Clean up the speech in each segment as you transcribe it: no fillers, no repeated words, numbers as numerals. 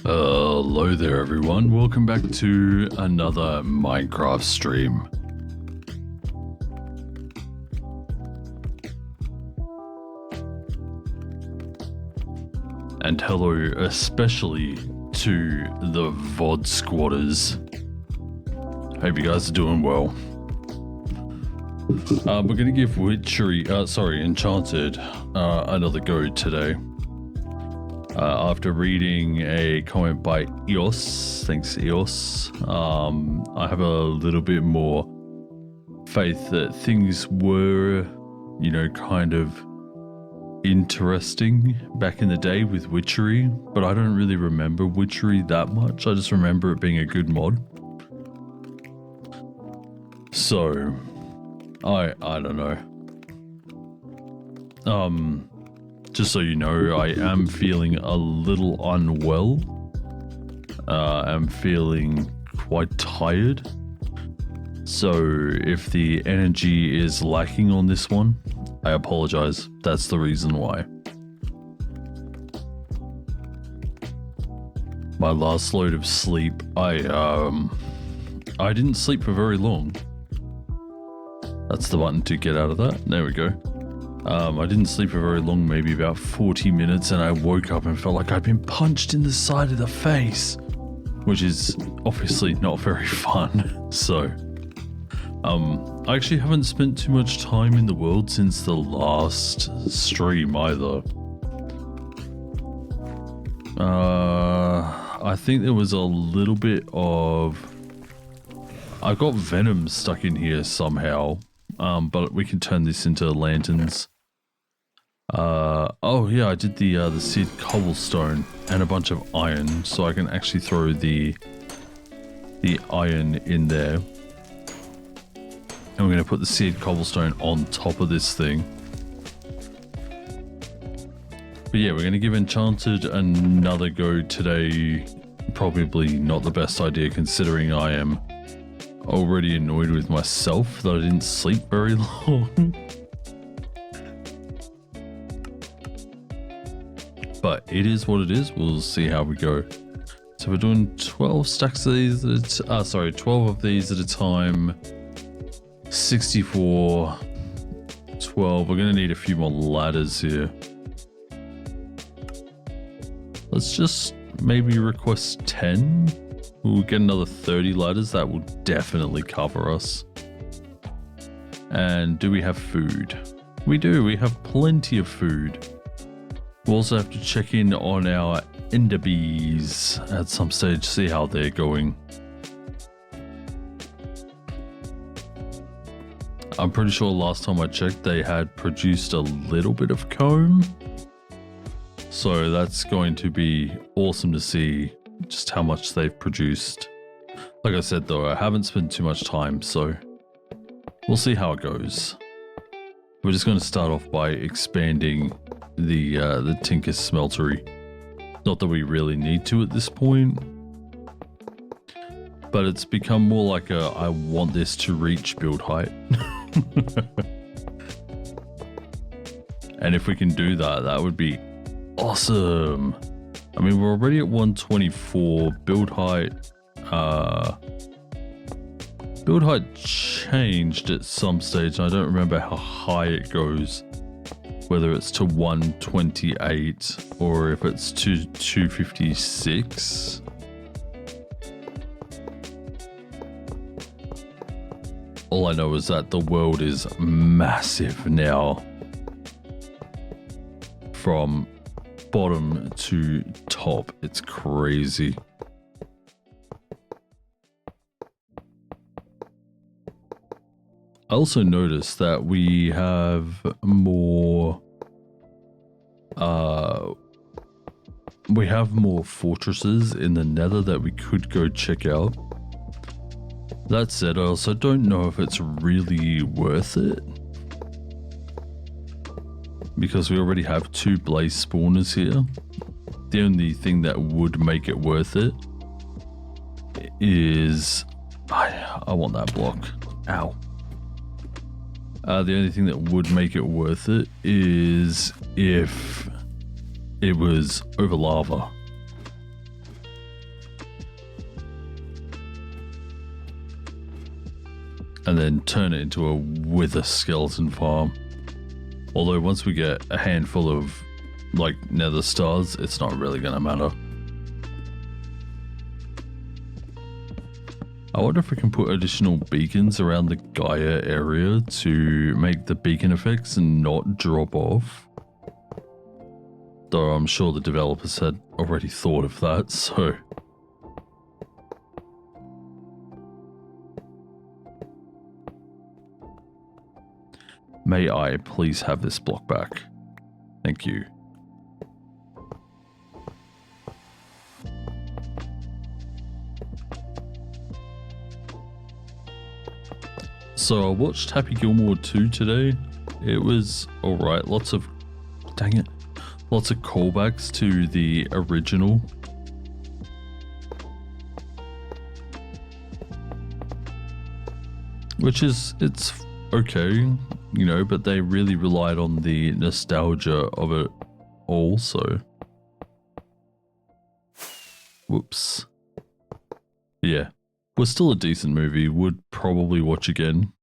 Hello there everyone, welcome back to another Minecraft stream. And hello especially to the VOD squatters. Hope you guys are doing well. We're gonna give Enchanted another go today. After reading a comment by EOS, thanks EOS, I have a little bit more faith that things were, you know, kind of interesting back in the day with Witchery, but I don't really remember Witchery that much. I just remember it being a good mod. So, I don't know. Just so you know, I am feeling a little unwell. I'm feeling quite tired. So if the energy is lacking on this one, I apologize. That's the reason why. My last load of sleep, I didn't sleep for very long. That's the button to get out of that. There we go. I didn't sleep for very long, maybe about 40 minutes, and I woke up and felt like I'd been punched in the side of the face, which is obviously not very fun. So, I actually haven't spent too much time in the world since the last stream either. I think there was a little bit of... I got venom stuck in here somehow, but we can turn this into lanterns. Oh yeah, I did the seed cobblestone and a bunch of iron, so I can actually throw the iron in there. And we're going to put the seed cobblestone on top of this thing. But yeah, we're going to give Enchanted another go today. Probably not the best idea considering I am already annoyed with myself that I didn't sleep very long. But it is what it is. We'll see how we go. So we're doing 12 stacks of these at 12 of these at a time. 64, 12. We're going to need a few more ladders here. Let's just maybe request 10. We'll get another 30 ladders. That will definitely cover us. And do we have food? We do. We have plenty of food. We'll also have to check in on our ender bees at some stage, see how they're going. I'm pretty sure last time I checked they had produced a little bit of comb. So that's going to be awesome to see just how much they've produced. Like I said though, I haven't spent too much time, so we'll see how it goes. We're just going to start off by expanding the Tinker Smeltery. Not that we really need to at this point, but it's become more like a I want this to reach build height. And if we can do that, that would be awesome. I mean, we're already at 124 build height. Build height changed at some stage. I don't remember how high it goes. Whether it's to 128 or if it's to 256. All I know is that the world is massive now. From bottom to top, it's crazy. I also noticed that we have more fortresses in the Nether that we could go check out. That said, I also don't know if it's really worth it, because we already have 2 blaze spawners here. The only thing that would make it worth it is I want that block. Ow. The only thing that would make it worth it is if it was over lava. and then turn it into a wither skeleton farm. Although once we get a handful of like nether stars, it's not really gonna matter. I wonder if we can put additional beacons around the Gaia area to make the beacon effects and not drop off. Though I'm sure the developers had already thought of that, so... May I please have this block back? Thank you. So I watched Happy Gilmore 2 today. It was alright. Lots of... Dang it. Lots of callbacks to the original. Which is... It's okay, you know, but they really relied on the nostalgia of it also. Whoops. Yeah. Was still a decent movie, would probably watch again,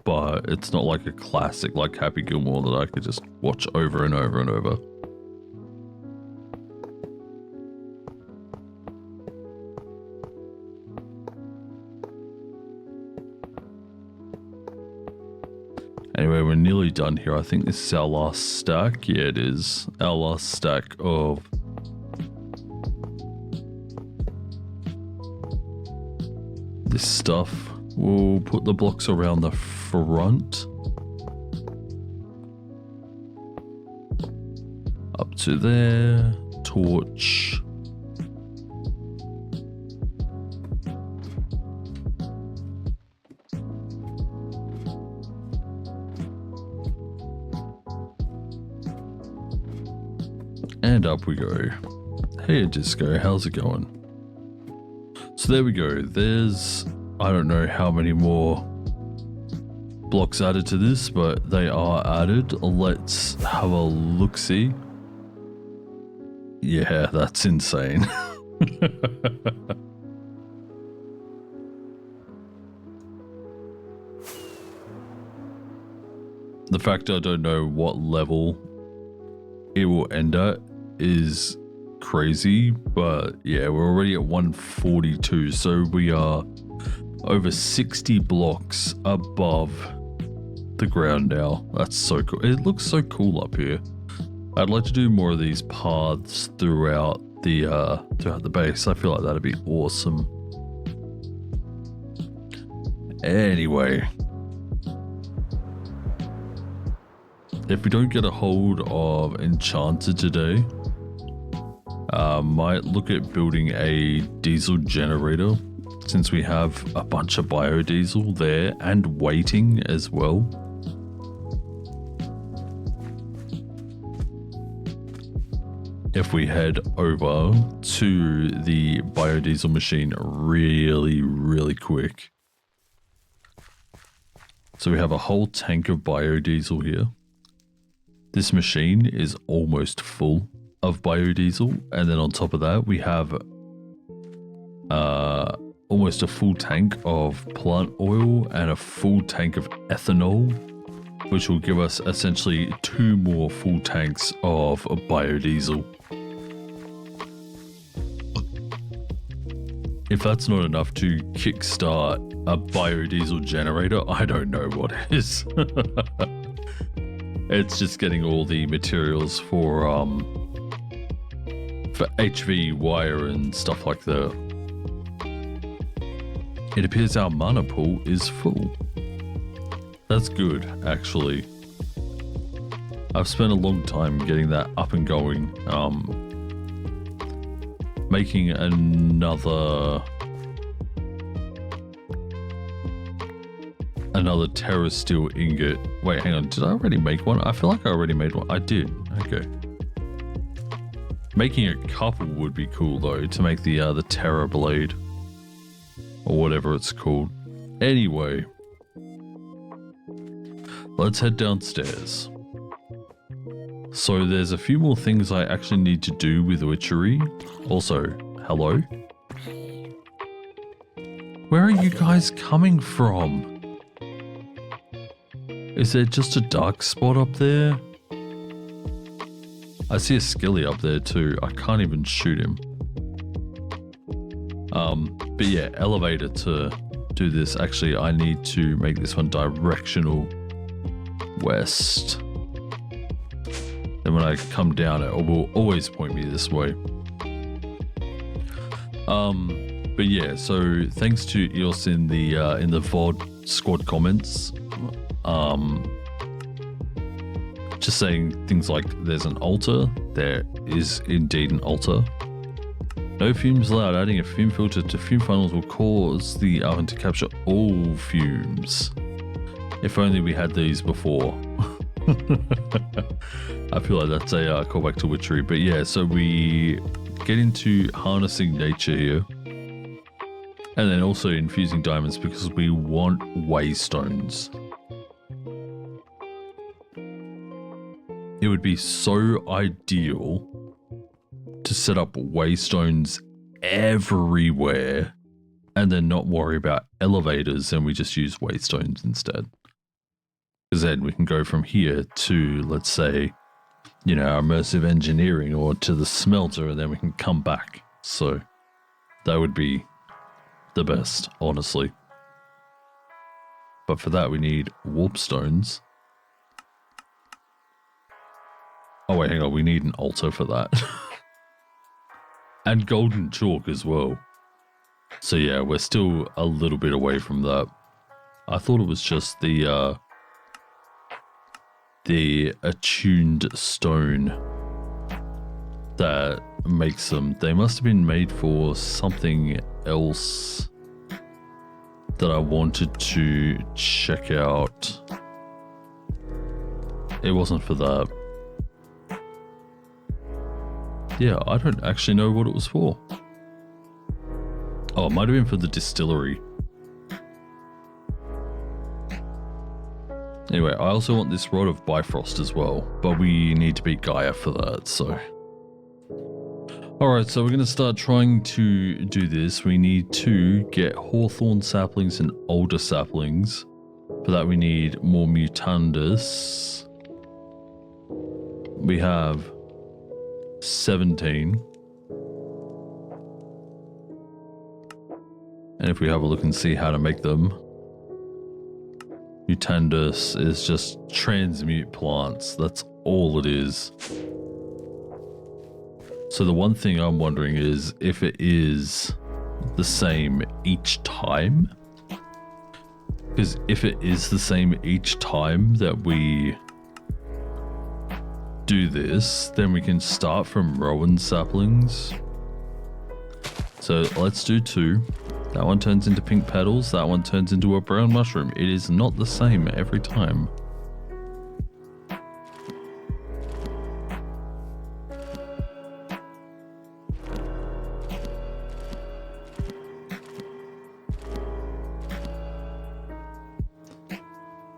but it's not like a classic like Happy Gilmore that I could just watch over and over and over. Anyway, we're nearly done here. I think this is our last stack. Yeah, it is. Our last stack of... this stuff. We'll put the blocks around the front. Up to there. Torch. And up we go. Hey Disco, how's it going? So there we go. There's, I don't know how many more blocks added to this, but they are added. Let's have a look-see. Yeah, that's insane. The fact I don't know what level it will end at is crazy, but yeah, we're already at 142, so we are over 60 blocks above the ground now. That's so cool. It looks so cool up here. I'd like to do more of these paths throughout the base. I feel like that'd be awesome. Anyway, if we don't get a hold of Enchanted today, might look at building a diesel generator, since we have a bunch of biodiesel there and waiting as well. If we head over to the biodiesel machine really quick. So we have a whole tank of biodiesel here. This machine is almost full of biodiesel, and then on top of that we have almost a full tank of plant oil and a full tank of ethanol, which will give us essentially 2 more full tanks of biodiesel. If that's not enough to kickstart a biodiesel generator, I don't know what is. It's just getting all the materials for HV wire and stuff like that. It appears our mana pool is full. That's good, actually. I've spent a long time getting that up and going. Making another Terra Steel ingot. Wait, hang on. Did I already make one? I feel like I already made one. I did. Okay. Making a couple would be cool though, to make the Terra blade or whatever it's called. Anyway, let's head downstairs. So there's a few more things I actually need to do with Witchery. Also, hello? Where are you guys coming from? Is there just a dark spot up there? I see a skelly up there too. I can't even shoot him. But yeah, elevator to do this. Actually, I need to make this one directional west. Then when I come down, it will always point me this way. But yeah, so thanks to Eos in the VOD squad comments. Just saying things like there's an altar. There is indeed an altar. No fumes allowed. Adding a fume filter to fume funnels will cause the oven to capture all fumes. If only we had these before. I feel like that's a callback to witchery. But yeah, so we get into harnessing nature here. And then also infusing diamonds because we want waystones. It would be so ideal to set up waystones everywhere and then not worry about elevators and we just use waystones instead. Because then we can go from here to, let's say, you know, our immersive engineering or to the smelter and then we can come back. So that would be the best, honestly. But for that we need warp stones. Oh wait, hang on, we need an altar for that. And golden chalk as well. So yeah, we're still a little bit away from that. I thought it was just the attuned stone that makes them. They must have been made for something else that I wanted to check out. It wasn't for that. Yeah, I don't actually know what it was for. Oh, it might have been for the distillery. Anyway, I also want this rod of Bifrost as well, but we need to beat Gaia for that, so. Alright, so we're going to start trying to do this. We need to get hawthorn saplings and older saplings. For that we need more mutandus. We have 17. And if we have a look and see how to make them, mutandus is just transmute plants. That's all it is. So the one thing I'm wondering is if it is the same each time. Because if it is the same each time that we do this, then we can start from rowan saplings. So let's do 2. That one turns into pink petals, that one turns into a brown mushroom. It is not the same every time.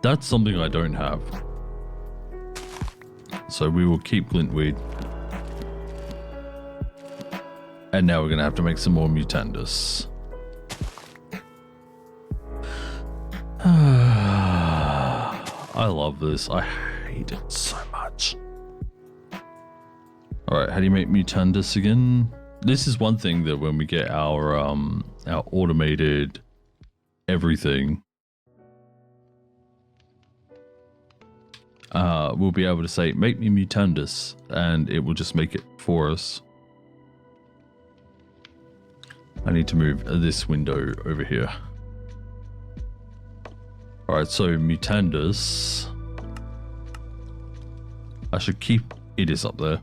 That's something I don't have. So we will keep glintweed. And now we're going to have to make some more mutandus. I love this. I hate it so much. Alright, how do you make mutandus again? This is one thing that when we get our automated everything, we'll be able to say, make me mutandus, and it will just make it for us. I need to move this window over here. Alright, so mutandus. I should keep it is up there.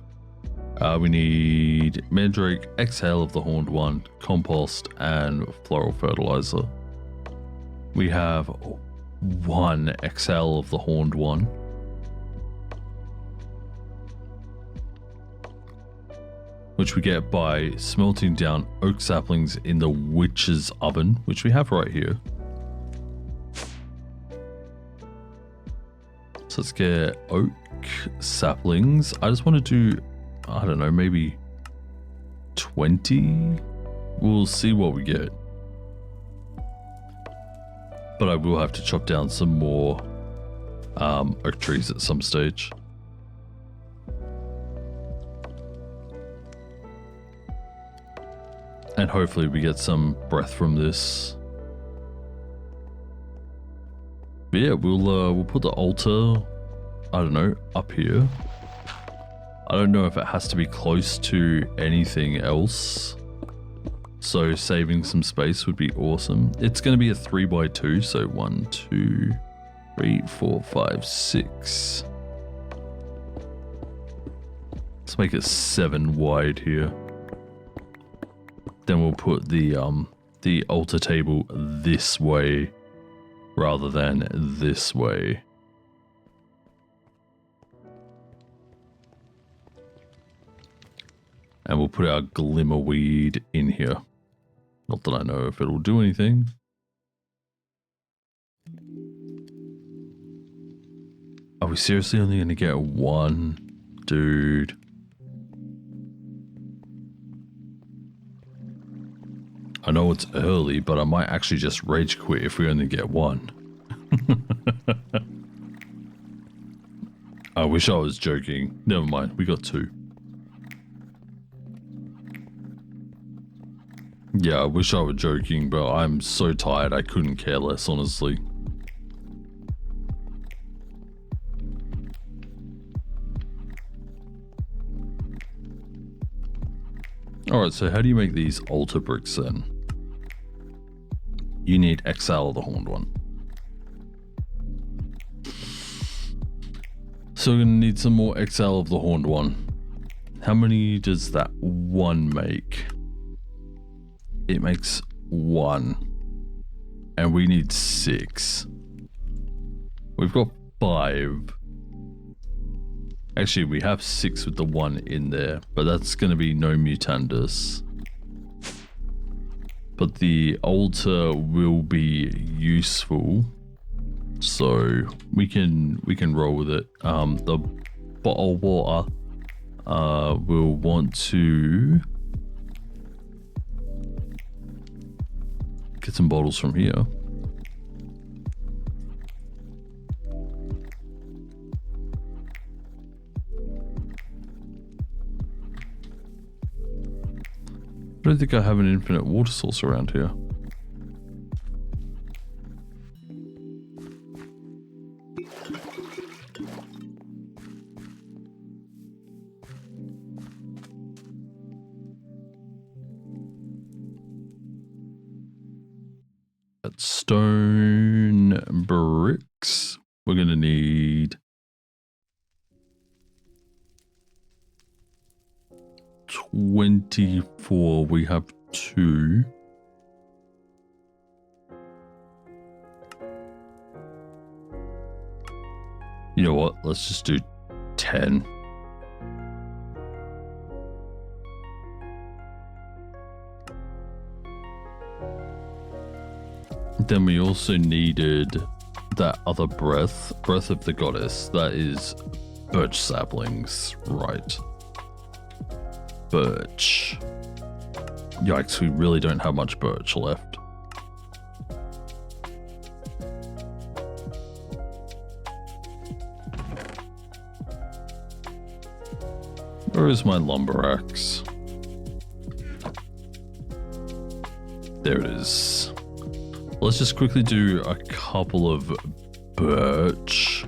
We need mandrake, exhale of the horned one, compost, and floral fertilizer. We have 1 exhale of the horned one. Which we get by smelting down oak saplings in the witch's oven, which we have right here. So let's get oak saplings. I just want to do, I don't know, maybe 20? We'll see what we get. But I will have to chop down some more oak trees at some stage. And hopefully we get some breath from this. But yeah, we'll put the altar, I don't know, up here. I don't know if it has to be close to anything else. So saving some space would be awesome. It's going to be a 3x2, so 1, 2, 3, 4, 5, 6. Let's make it 7 wide here. Then we'll put the altar table this way rather than this way. And we'll put our glimmer weed in here. Not that I know if it'll do anything. Are we seriously only going to get one? Dude. I know it's early, but I might actually just rage quit if we only get one. I wish I was joking. Never mind, we got 2. Yeah, I wish I were joking, but I'm so tired I couldn't care less, honestly. Alright, so how do you make these altar bricks then? You need XL, the horned one. So we're going to need some more XL of the horned one. How many does that one make? It makes 1. And we need 6. We've got 5. Actually, we have 6 with the 1 in there, but that's going to be no mutandus. But the altar will be useful, so we can roll with it. The bottle of water, we'll want to get some bottles from here. I don't think I have an infinite water source around here. That's stone bricks. We're going to need 24. We have 2. You know what? Let's just do 10. Then we also needed that other breath of the goddess. That is birch saplings, right? Birch. Yikes, we really don't have much birch left. Where is my lumber axe? There it is. Let's just quickly do a couple of birch.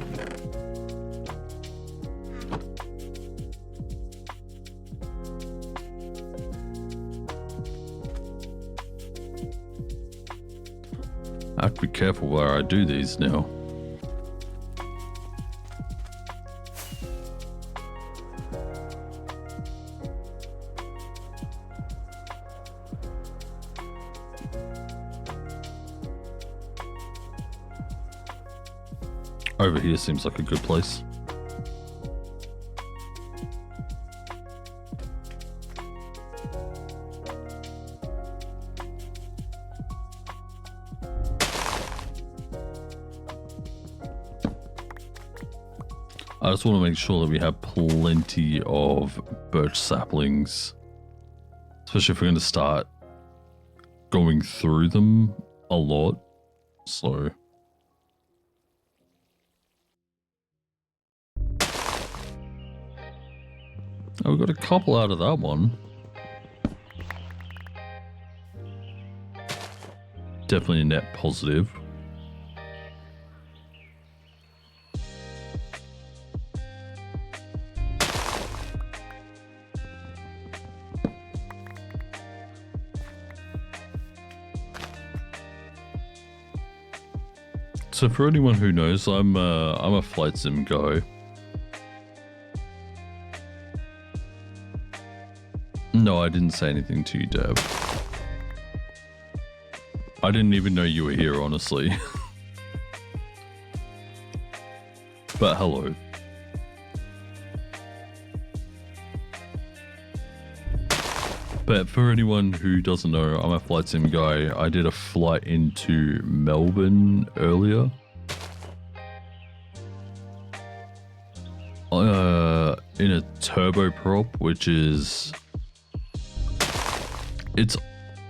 I have to be careful where I do these now. Over here seems like a good place. I just want to make sure that we have plenty of birch saplings, especially if we're going to start going through them a lot. So we got a couple out of that one. Definitely a net positive. So for anyone who knows, I'm a flight sim guy. No, I didn't say anything to you, Deb. I didn't even know you were here, honestly. But hello. But for anyone who doesn't know, I'm a flight sim guy. I did a flight into Melbourne earlier. In a turboprop, which is...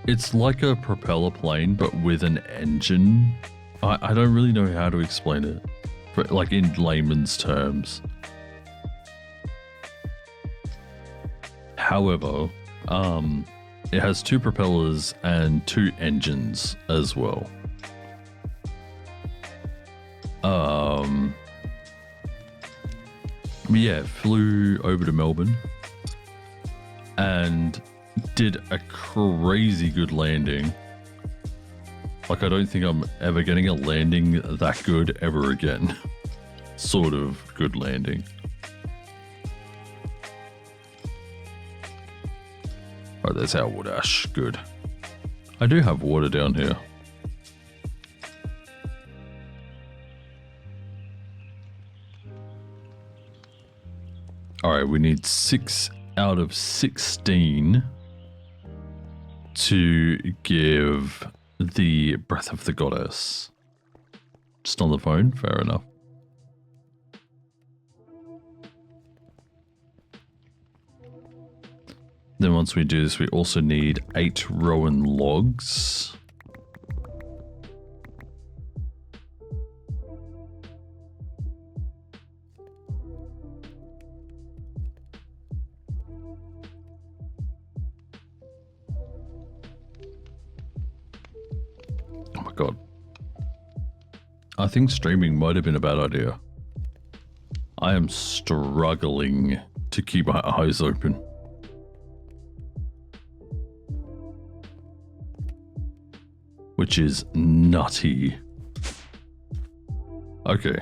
It's like a propeller plane, but with an engine. I don't really know how to explain it, but like in layman's terms. However, it has 2 propellers and 2 engines as well. Yeah, flew over to Melbourne and did a crazy good landing. Like, I don't think I'm ever getting a landing that good ever again. Sort of good landing. Oh, there's our wood ash. Good. I do have water down here. Alright, we need 6 out of 16 to give the Breath of the Goddess. Just on the phone? Fair enough. Then once we do this, we also need 8 rowan logs. Oh my god. I think streaming might have been a bad idea. I am struggling to keep my eyes open. Which is nutty. Okay.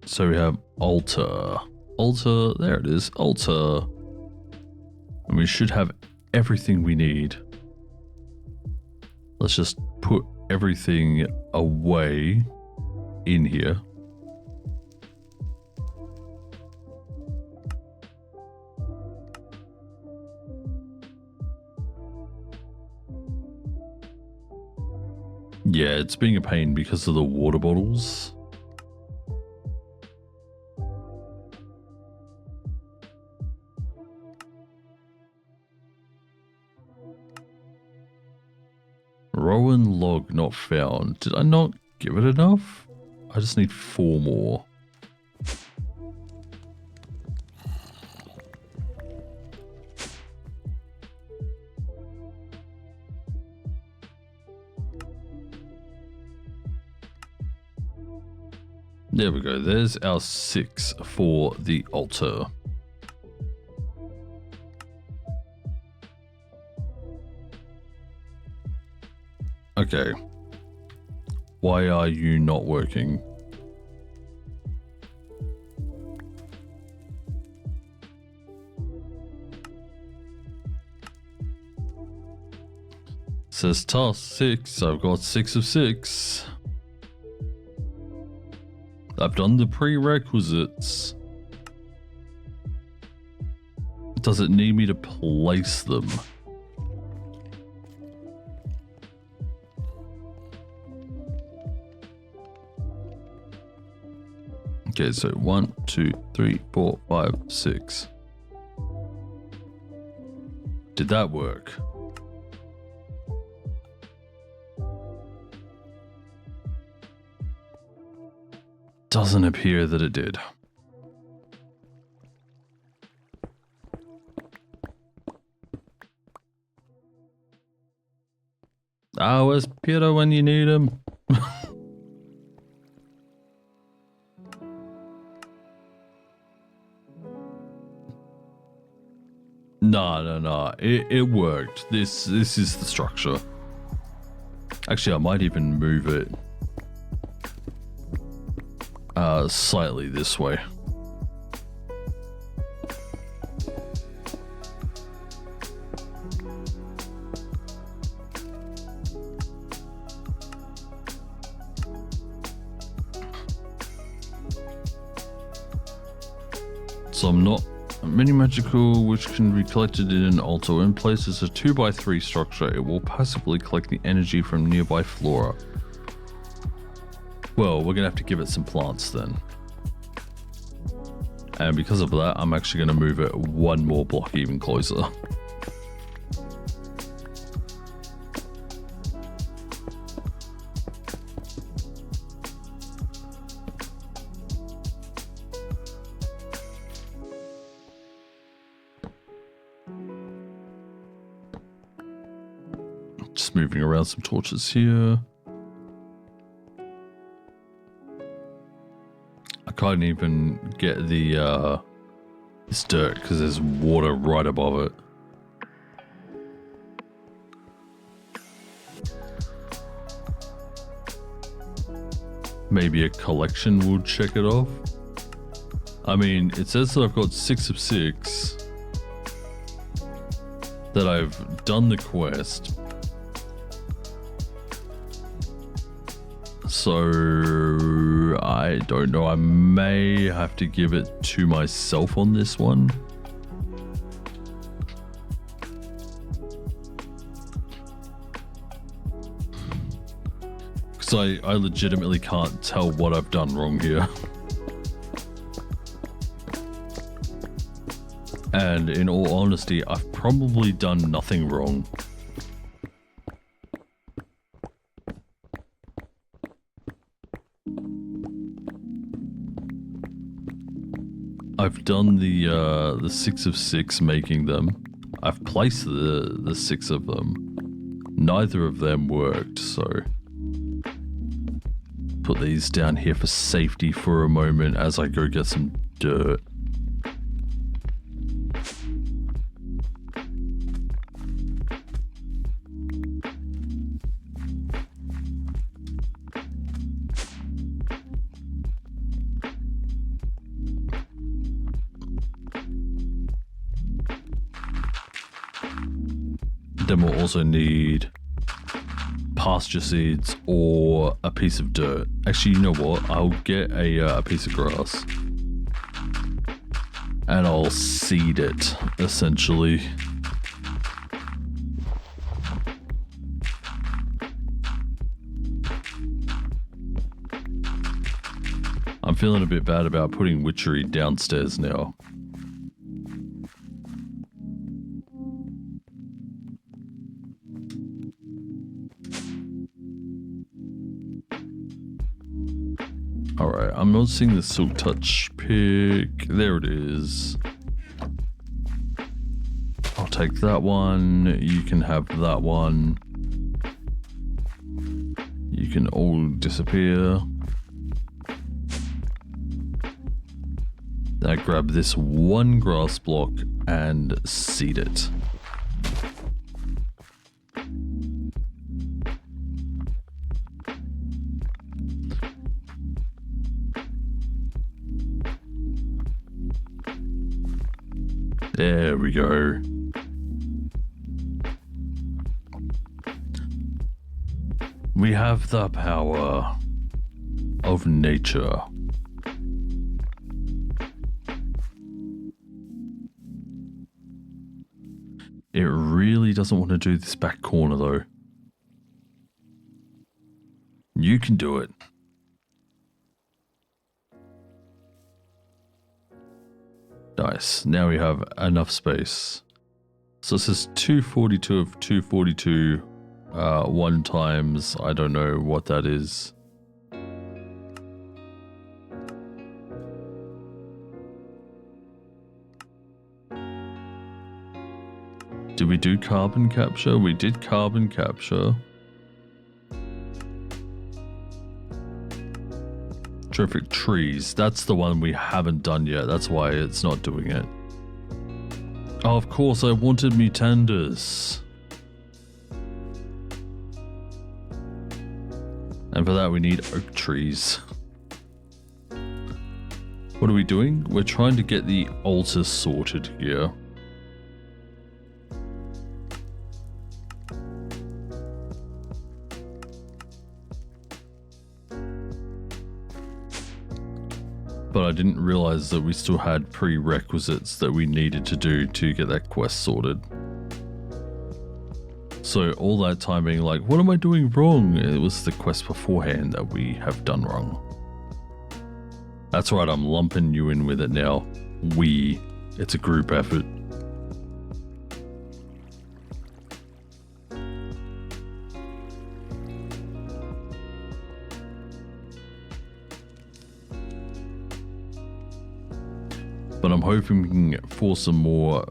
So we have altar. Altar, there it is, altar. And we should have everything we need. Let's just put everything away in here. Yeah, it's being a pain because of the water bottles. Rowan log not found. Did I not give it enough? I just need 4 more. There we go. There's our 6 for the altar. Okay. Why are you not working? Says task 6. I've got 6 of 6. I've done the prerequisites. Does it need me to place them? Okay, so 1, 2, 3, 4, 5, 6. Did that work? Doesn't appear that it did. Ah, where's Peter when you need him? No. It worked. This is the structure. Actually, I might even move it slightly this way. So I'm not mini magical, which can be collected in an altar. When placed as a 2x3 structure, it will passively collect the energy from nearby flora. Well, we're gonna have to give it some plants then. And because of that, I'm actually gonna move it one more block even closer. Just moving around some torches here. I can't even get the this dirt because there's water right above it. Maybe a collection will check it off. I mean, it says that I've got 6 of 6. That I've done the quest. So I don't know, I may have to give it to myself on this one. Because I legitimately can't tell what I've done wrong here. And in all honesty, I've probably done nothing wrong. I've done the 6 of 6 making them. I've placed the 6 of them. Neither of them worked, so put these down here for safety for a moment as I go get some dirt. Then we'll also need pasture seeds or a piece of dirt. Actually, you know what? I'll get a piece of grass and I'll seed it, essentially. I'm feeling a bit bad about putting witchery downstairs now. Alright, I'm not seeing the silk touch pick. There it is. I'll take that one. You can have that one. You can all disappear. Now grab this one grass block and seed it. There we go. We have the power of nature. It really doesn't want to do this back corner though. You can do it. Nice. Now we have enough space. So this is 242 of 242 1 times. I don't know what that is. Did we do carbon capture? We did carbon capture. Electric trees. That's the one we haven't done yet. That's why it's not doing it. Oh, of course, I wanted Mutandus. And for that, we need oak trees. What are we doing? We're trying to get the altar sorted here. But I didn't realize that we still had prerequisites that we needed to do to get that quest sorted. So all that time being like, what am I doing wrong? It was the quest beforehand that we have done wrong. That's right, I'm lumping you in with it now. It's a group effort. But I'm hoping we can get for some more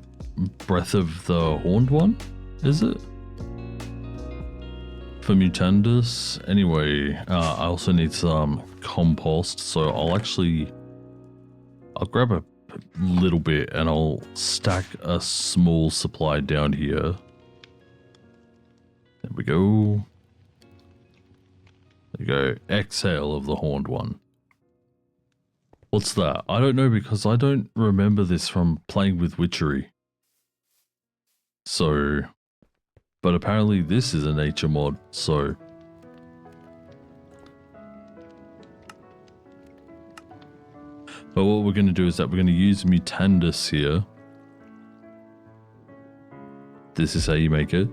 Breath of the Horned One, is it? For Mutandus. Anyway, I also need some compost, so I'll grab a little bit and I'll stack a small supply down here. There we go. There you go. Exhale of the Horned One. What's that? I don't know because I don't remember this from playing with Witchery. So, but apparently this is a nature mod, so. But what we're going to do is that we're going to use Mutandus here. This is how you make it.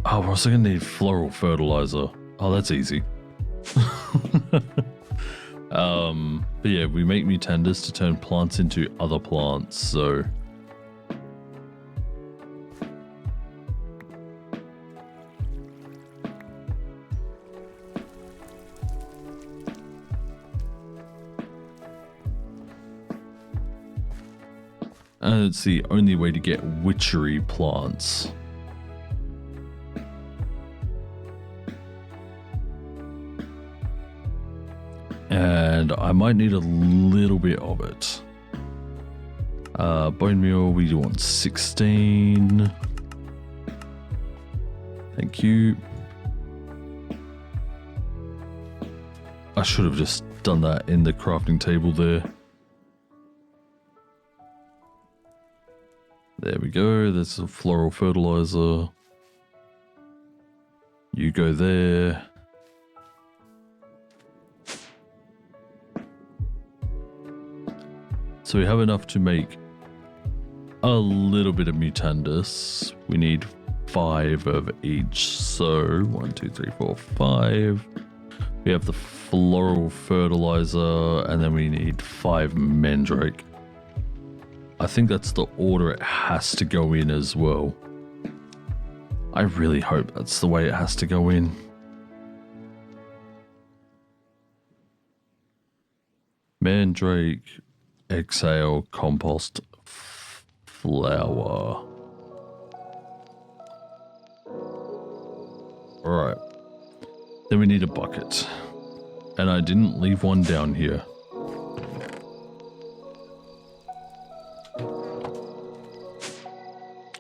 Oh, we're also going to need floral fertilizer. Oh, that's easy. But yeah, we make Mutandus to turn plants into other plants, so. And it's the only way to get witchery plants. And I might need a little bit of it. Bone meal, we want 16. Thank you. I should have just done that in the crafting table there. There we go, there's a floral fertilizer. You go there. So we have enough to make a little bit of Mutandus. We need 5 of each. So 1, 2, 3, 4, 5. We have the floral fertilizer, and then we need 5 mandrake. I think that's the order it has to go in as well. I really hope that's the way it has to go in. Mandrake, exhale, compost, flower. Alright. Then we need a bucket. And I didn't leave one down here.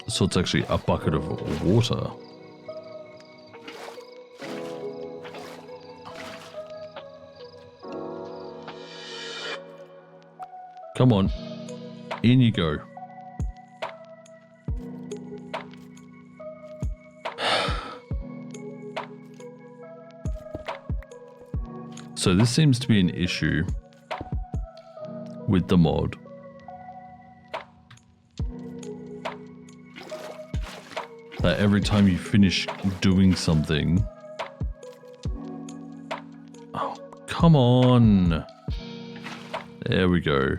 So it's actually a bucket of water. Come on. In you go. So this seems to be an issue with the mod. That every time you finish doing something... Oh, come on. There we go.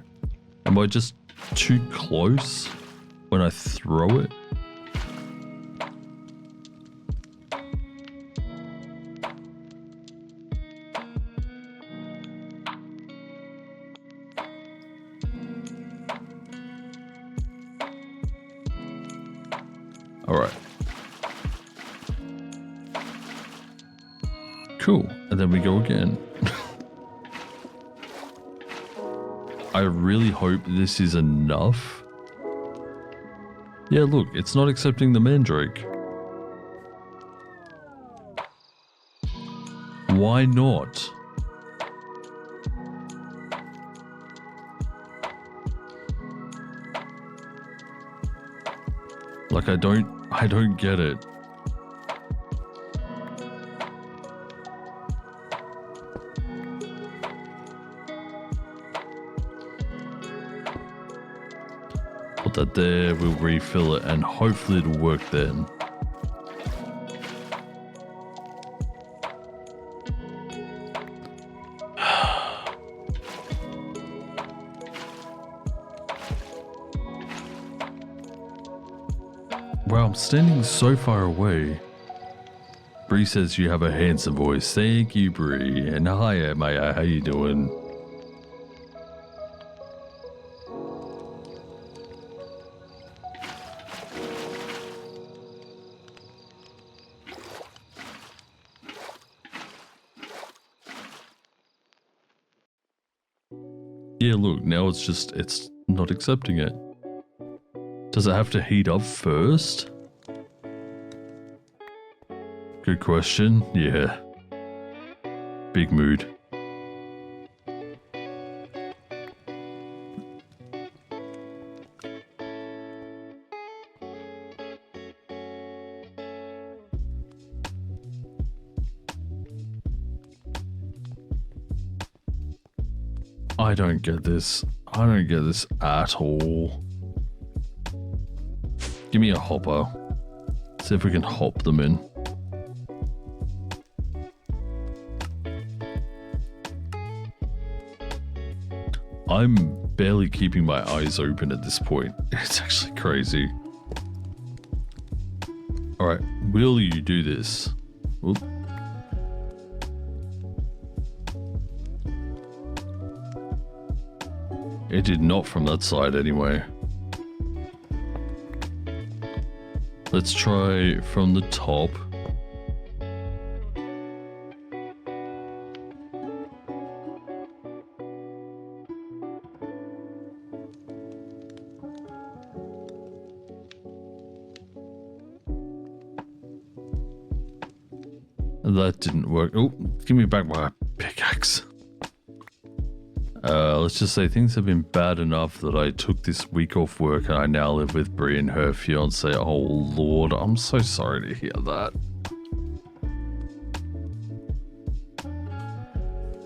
Am I just too close when I throw it? Alright. Cool. And then we go again. I really hope this is enough. Yeah, look, it's not accepting the mandrake. Why not? Like, I don't get it. Put that there, we'll refill it, and hopefully it'll work then. Wow, I'm standing so far away. Bree says you have a handsome voice. Thank you, Bree. And hi, Maya. How you doing? Yeah, look, now it's not accepting it. Does it have to heat up first? Good question. Yeah. Big mood. I don't get this. I don't get this at all. Give me a hopper. See if we can hop them in. I'm barely keeping my eyes open at this point. It's actually crazy. Alright, will you do this? Oop. It did not from that side anyway. Let's try from the top. That didn't work. Oh, give me back my pickaxe. Let's just say things have been bad enough that I took this week off work and I now live with Brie and her fiance. Oh Lord, I'm so sorry to hear that.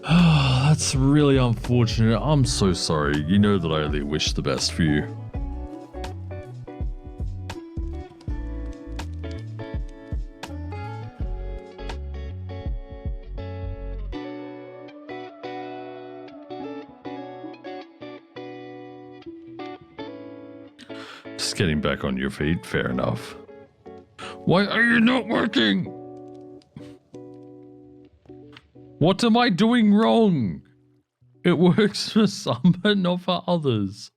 That's really unfortunate. I'm so sorry. You know that I only wish the best for you. Just getting back on your feet, fair enough. Why are you not working? What am I doing wrong? It works for some, but not for others.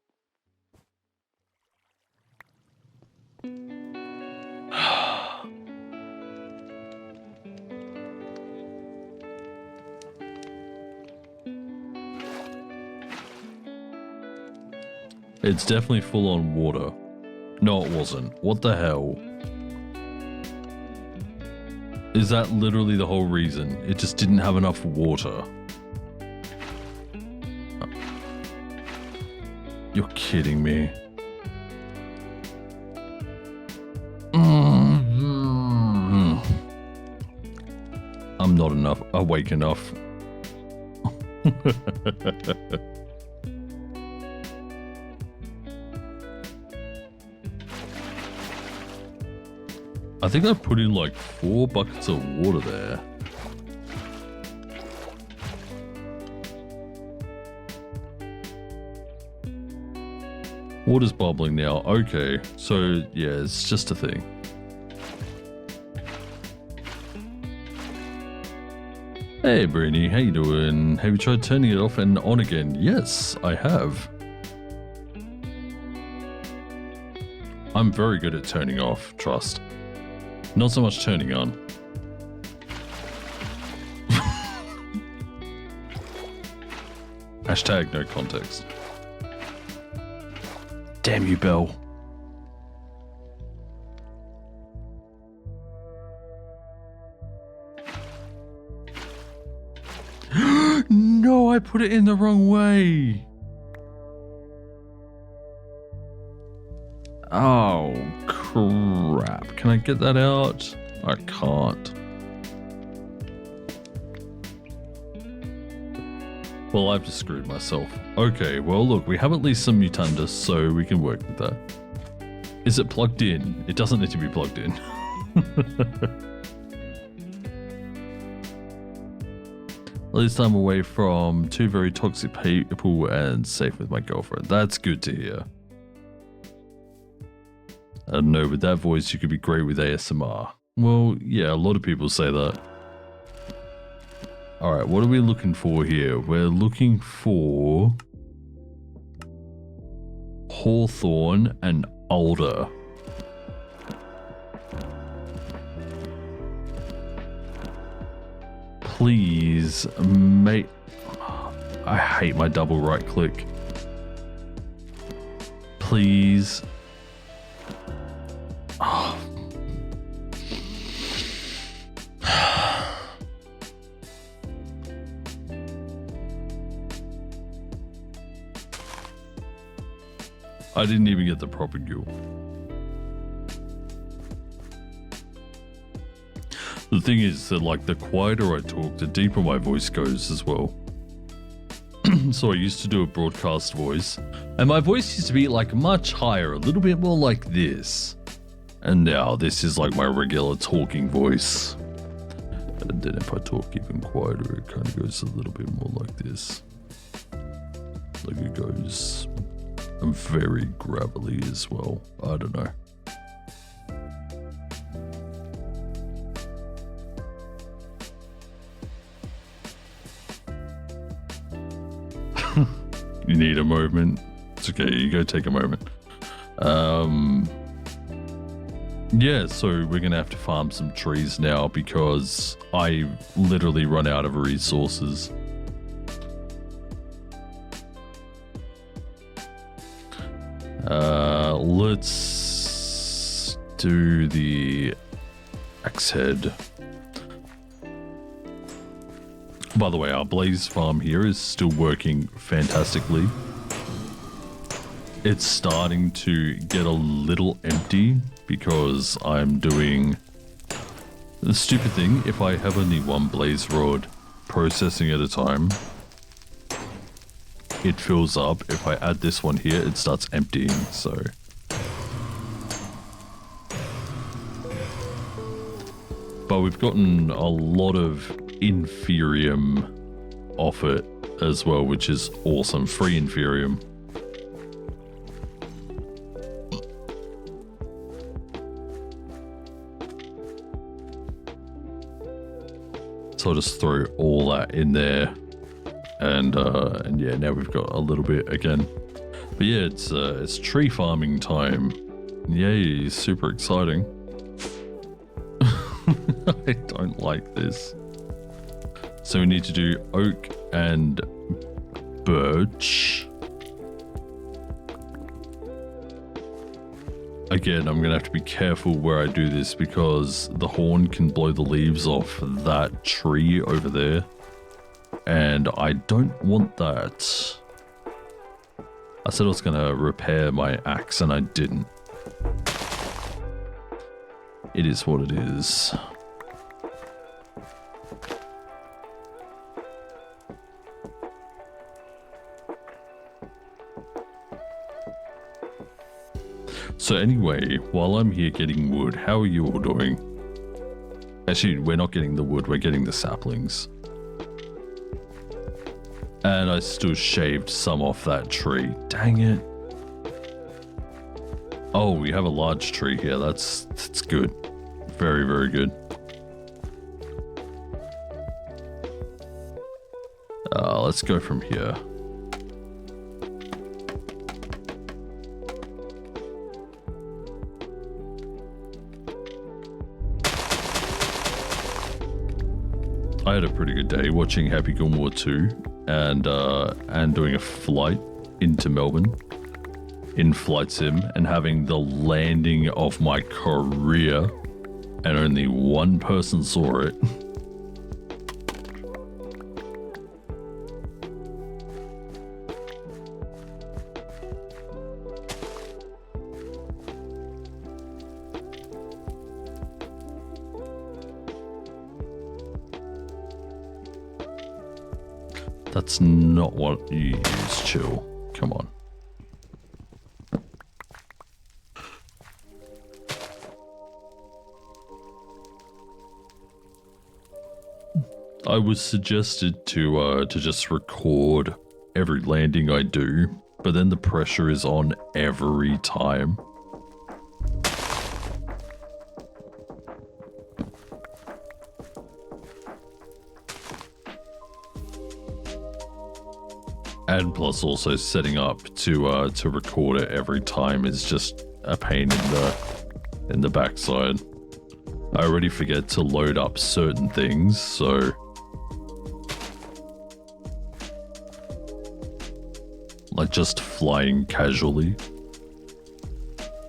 It's definitely full on water. No, it wasn't. What the hell? Is that literally the whole reason? It just didn't have enough water. You're kidding me. I'm not awake enough. I think I put in like 4 buckets of water there. Water's bubbling now. Okay, so yeah, it's just a thing. Hey Brainy, how you doing? Have you tried turning it off and on again? Yes, I have. I'm very good at turning off, trust. Not so much turning on. Hashtag no context. Damn you, Belle. No, I put it in the wrong way. Oh, crap. Can I get that out? I can't. Well, I've just screwed myself. Okay, well, look, we have at least some mutandus, so we can work with that. Is it plugged in? It doesn't need to be plugged in. At least I'm away from 2 very toxic people and safe with my girlfriend. That's good to hear. I don't know, with that voice, you could be great with ASMR. Well, yeah, a lot of people say that. Alright, what are we looking for here? We're looking for hawthorn and alder. Please, mate. I hate my double right click. Please. Oh. I didn't even get the proper ghoul. The thing is that, like, the quieter I talk, the deeper my voice goes as well. So I used to do a broadcast voice, and my voice used to be, like, much higher, a little bit more like this. And now this is, like, my regular talking voice. And then if I talk even quieter, it kind of goes a little bit more like this. Like it goes very gravelly as well. I don't know. You need a moment. It's okay, you go take a moment. Yeah, so we're gonna have to farm some trees now because I literally run out of resources. Let's do the axe head. By the way, our blaze farm here is still working fantastically. It's starting to get a little empty because I'm doing the stupid thing. If I have only one blaze rod processing at a time, it fills up. If I add this one here, it starts emptying, so. But we've gotten a lot of inferium off it as well, which is awesome. Free inferium. So I'll just throw all that in there. And yeah, now we've got a little bit again. But yeah, it's tree farming time. Yay, super exciting. I don't like this. So we need to do oak and birch. Again, I'm gonna have to be careful where I do this because the horn can blow the leaves off that tree over there. And I don't want that. I said I was gonna repair my axe and I didn't. It is what it is. So anyway, while I'm here getting wood, how are you all doing? Actually, we're not getting the wood, we're getting the saplings. And I still shaved some off that tree. Dang it. Oh, we have a large tree here. That's good. Very, very good. Let's go from here. I had a pretty good day watching Happy Gilmore 2 and doing a flight into Melbourne. in Flight Sim and having the landing of my career and only one person saw it. That's not what you use, Chill. Come on. I was suggested to just record every landing I do, but then the pressure is on every time. And plus also setting up to record it every time is just a pain in the backside. I already forget to load up certain things, so like just flying casually.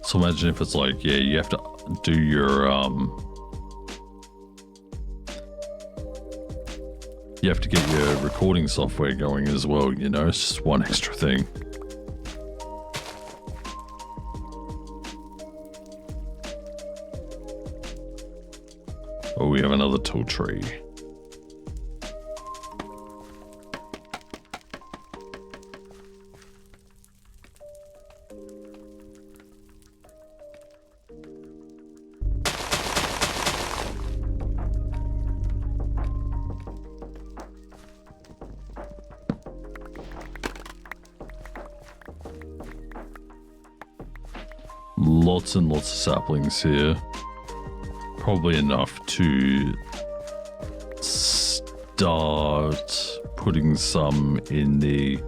So imagine if it's like, yeah, you have to do your you have to get your recording software going as well, you know, it's just one extra thing. Oh, we have another tall tree. Lots and lots of saplings here. Probably enough to start putting some in the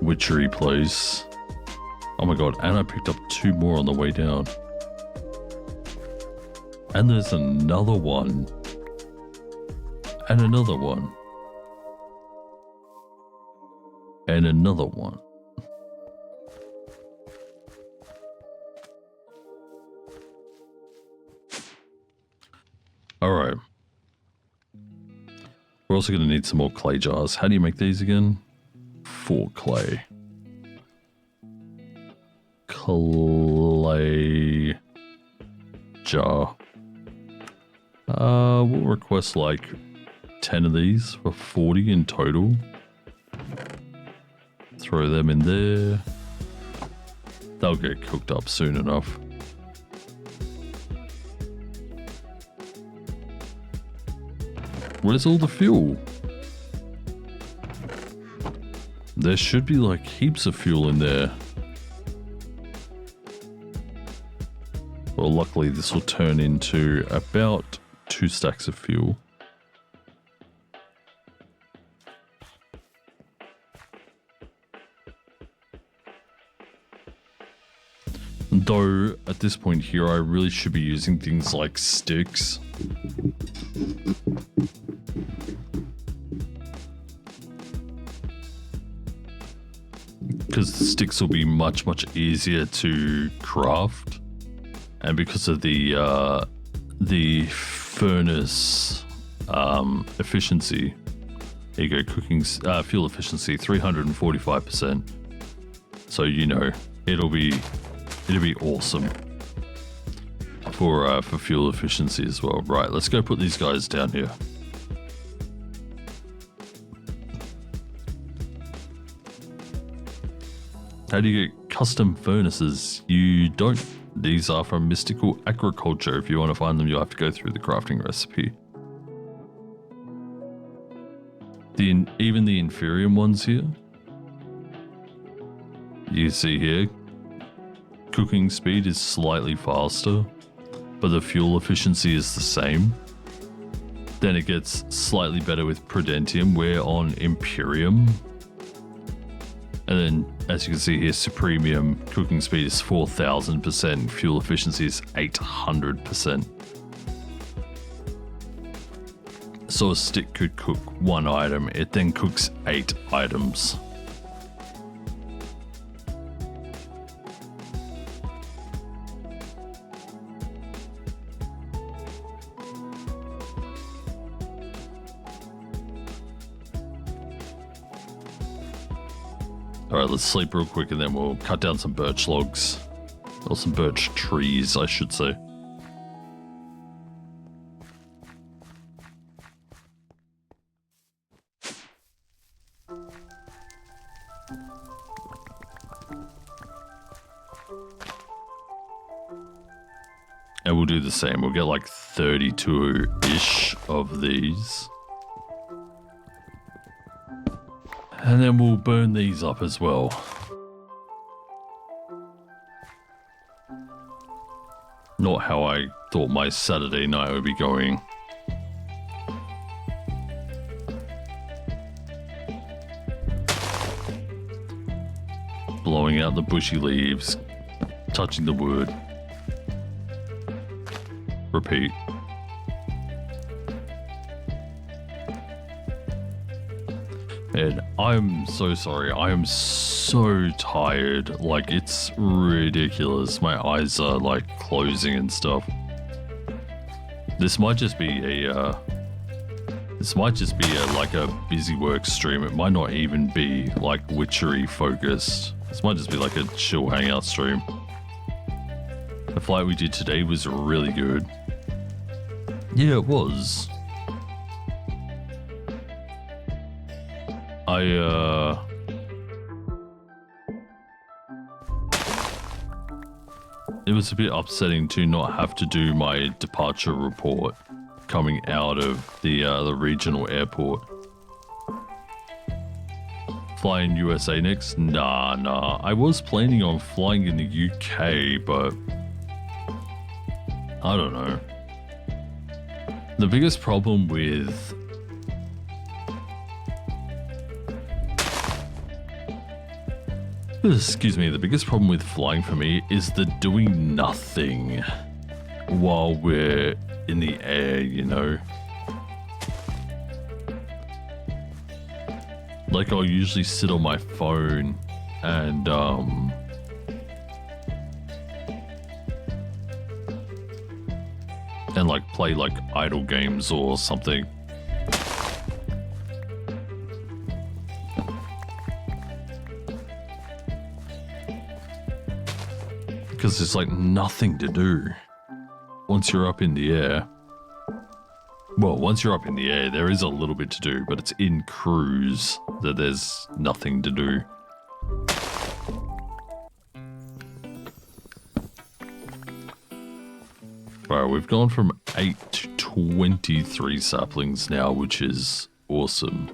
witchery place. Oh my god, and I picked up 2 more on the way down. And there's another one. And another one. And another one. Alright. We're also going to need some more clay jars. How do you make these again? 4 clay. Clay jar. We'll request like 10 of these for 40 in total. Throw them in there. They'll get cooked up soon enough. Where's all the fuel? There should be like heaps of fuel in there. Well, luckily this will turn into about 2 stacks of fuel. Though, at this point here, I really should be using things like sticks. Because the sticks will be much, much easier to craft. And because of the furnace efficiency, here you go, cooking fuel efficiency 345%. So you know it'll be awesome for fuel efficiency as well. Right, let's go put these guys down here. How do you get custom furnaces? You don't. These are from Mystical Agriculture. If you want to find them, you'll have to go through the crafting recipe. Even the Inferium ones here, you see here, cooking speed is slightly faster, but the fuel efficiency is the same. Then it gets slightly better with Prudentium. We're on Imperium. And then, as you can see here, Supremium cooking speed is 4,000%, fuel efficiency is 800%. So a stick could cook 1 item, it then cooks 8 items. Alright, let's sleep real quick and then we'll cut down some birch logs. Or some birch trees, I should say. And we'll do the same. We'll get like 32-ish of these. And then we'll burn these up as well. Not how I thought my Saturday night would be going. Blowing out the bushy leaves, touching the wood. Repeat. And I'm so sorry. I am so tired. Like, it's ridiculous. My eyes are like closing and stuff. This might just be a like a busy work stream. It might not even be like witchery focused. This might just be like a chill hangout stream. The flight we did today was really good. Yeah, it was. It was a bit upsetting to not have to do my departure report coming out of the regional airport. Flying USA next? Nah. I was planning on flying in the UK, but I don't know. The biggest problem with the biggest problem with flying for me is the doing nothing while we're in the air, you know? Like, I'll usually sit on my phone and, like play like idle games or something. Because there's like nothing to do once you're up in the air. Well, once you're up in the air, there is a little bit to do, but it's in cruise that there's nothing to do. Alright, we've gone from 8 to 23 saplings now, which is awesome.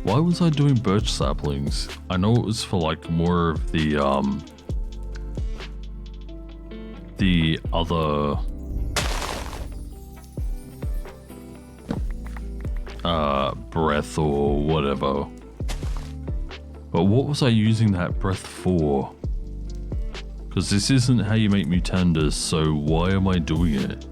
Why was I doing birch saplings? I know it was for like more of the other breath or whatever. But what was I using that breath for? Because this isn't how you make mutandis, so why am I doing it?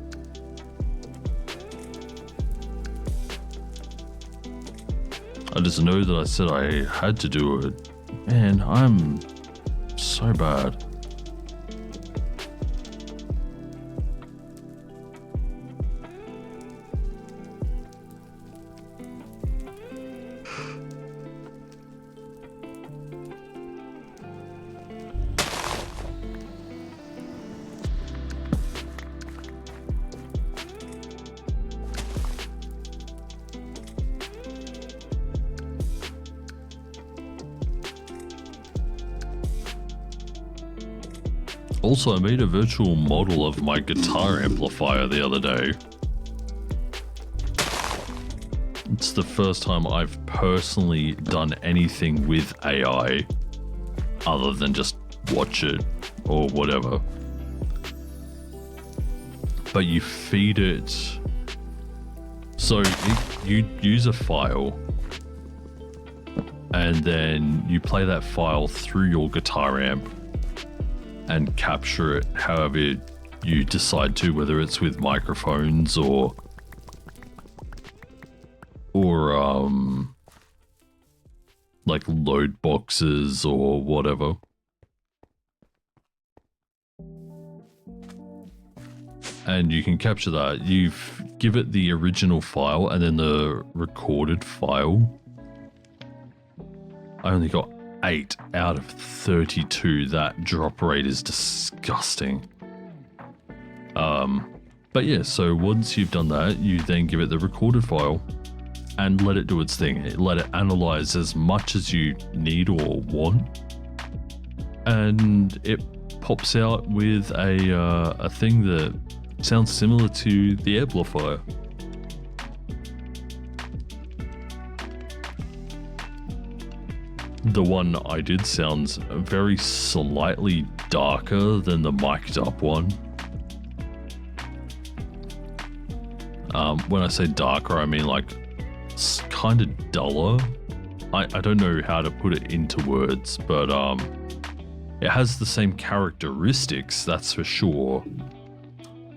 I just know that I said I had to do it. Man, I'm so bad. Also, I made a virtual model of my guitar amplifier the other day. It's the first time I've personally done anything with AI other than just watch it or whatever. But you feed it, so you use a file and then you play that file through your guitar amp and capture it however you decide to, whether it's with microphones or like load boxes or whatever. And you can capture that. You give it the original file and then the recorded file. I only got 8 out of 32. That drop rate is disgusting. But yeah, so once you've done that, you then give it the recorded file and let it do its thing. Let it analyze as much as you need or want. And it pops out with a thing that sounds similar to the amplifier. The one I did sounds very slightly darker than the mic'd up one. When I say darker, I mean like it's kind of duller. I don't know how to put it into words, but it has the same characteristics, that's for sure.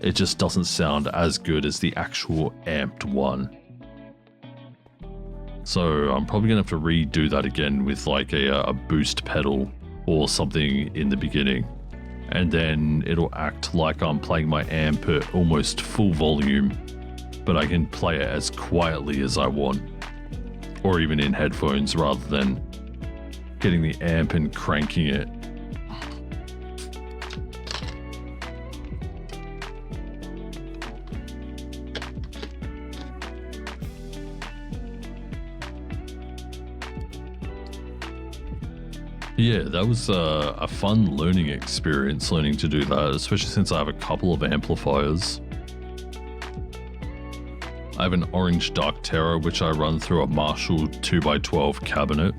It just doesn't sound as good as the actual amped one. So I'm probably gonna have to redo that again with like a boost pedal or something in the beginning. And then it'll act like I'm playing my amp at almost full volume, but I can play it as quietly as I want. Or even in headphones rather than getting the amp and cranking it. Yeah, that was a fun learning experience, learning to do that, especially since I have a couple of amplifiers. I have an orange Dark Terror, which I run through a Marshall 2x12 cabinet.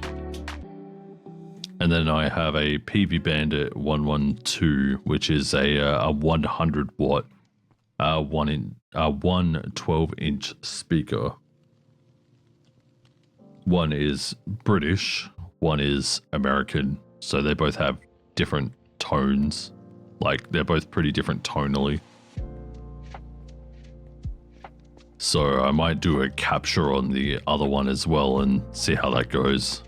And then I have a PV Bandit 112, which is a 100 watt, 1 12-inch speaker. One is British, one is American, so they both have different tones. Like, they're both pretty different tonally. So I might do a capture on the other one as well and see how that goes.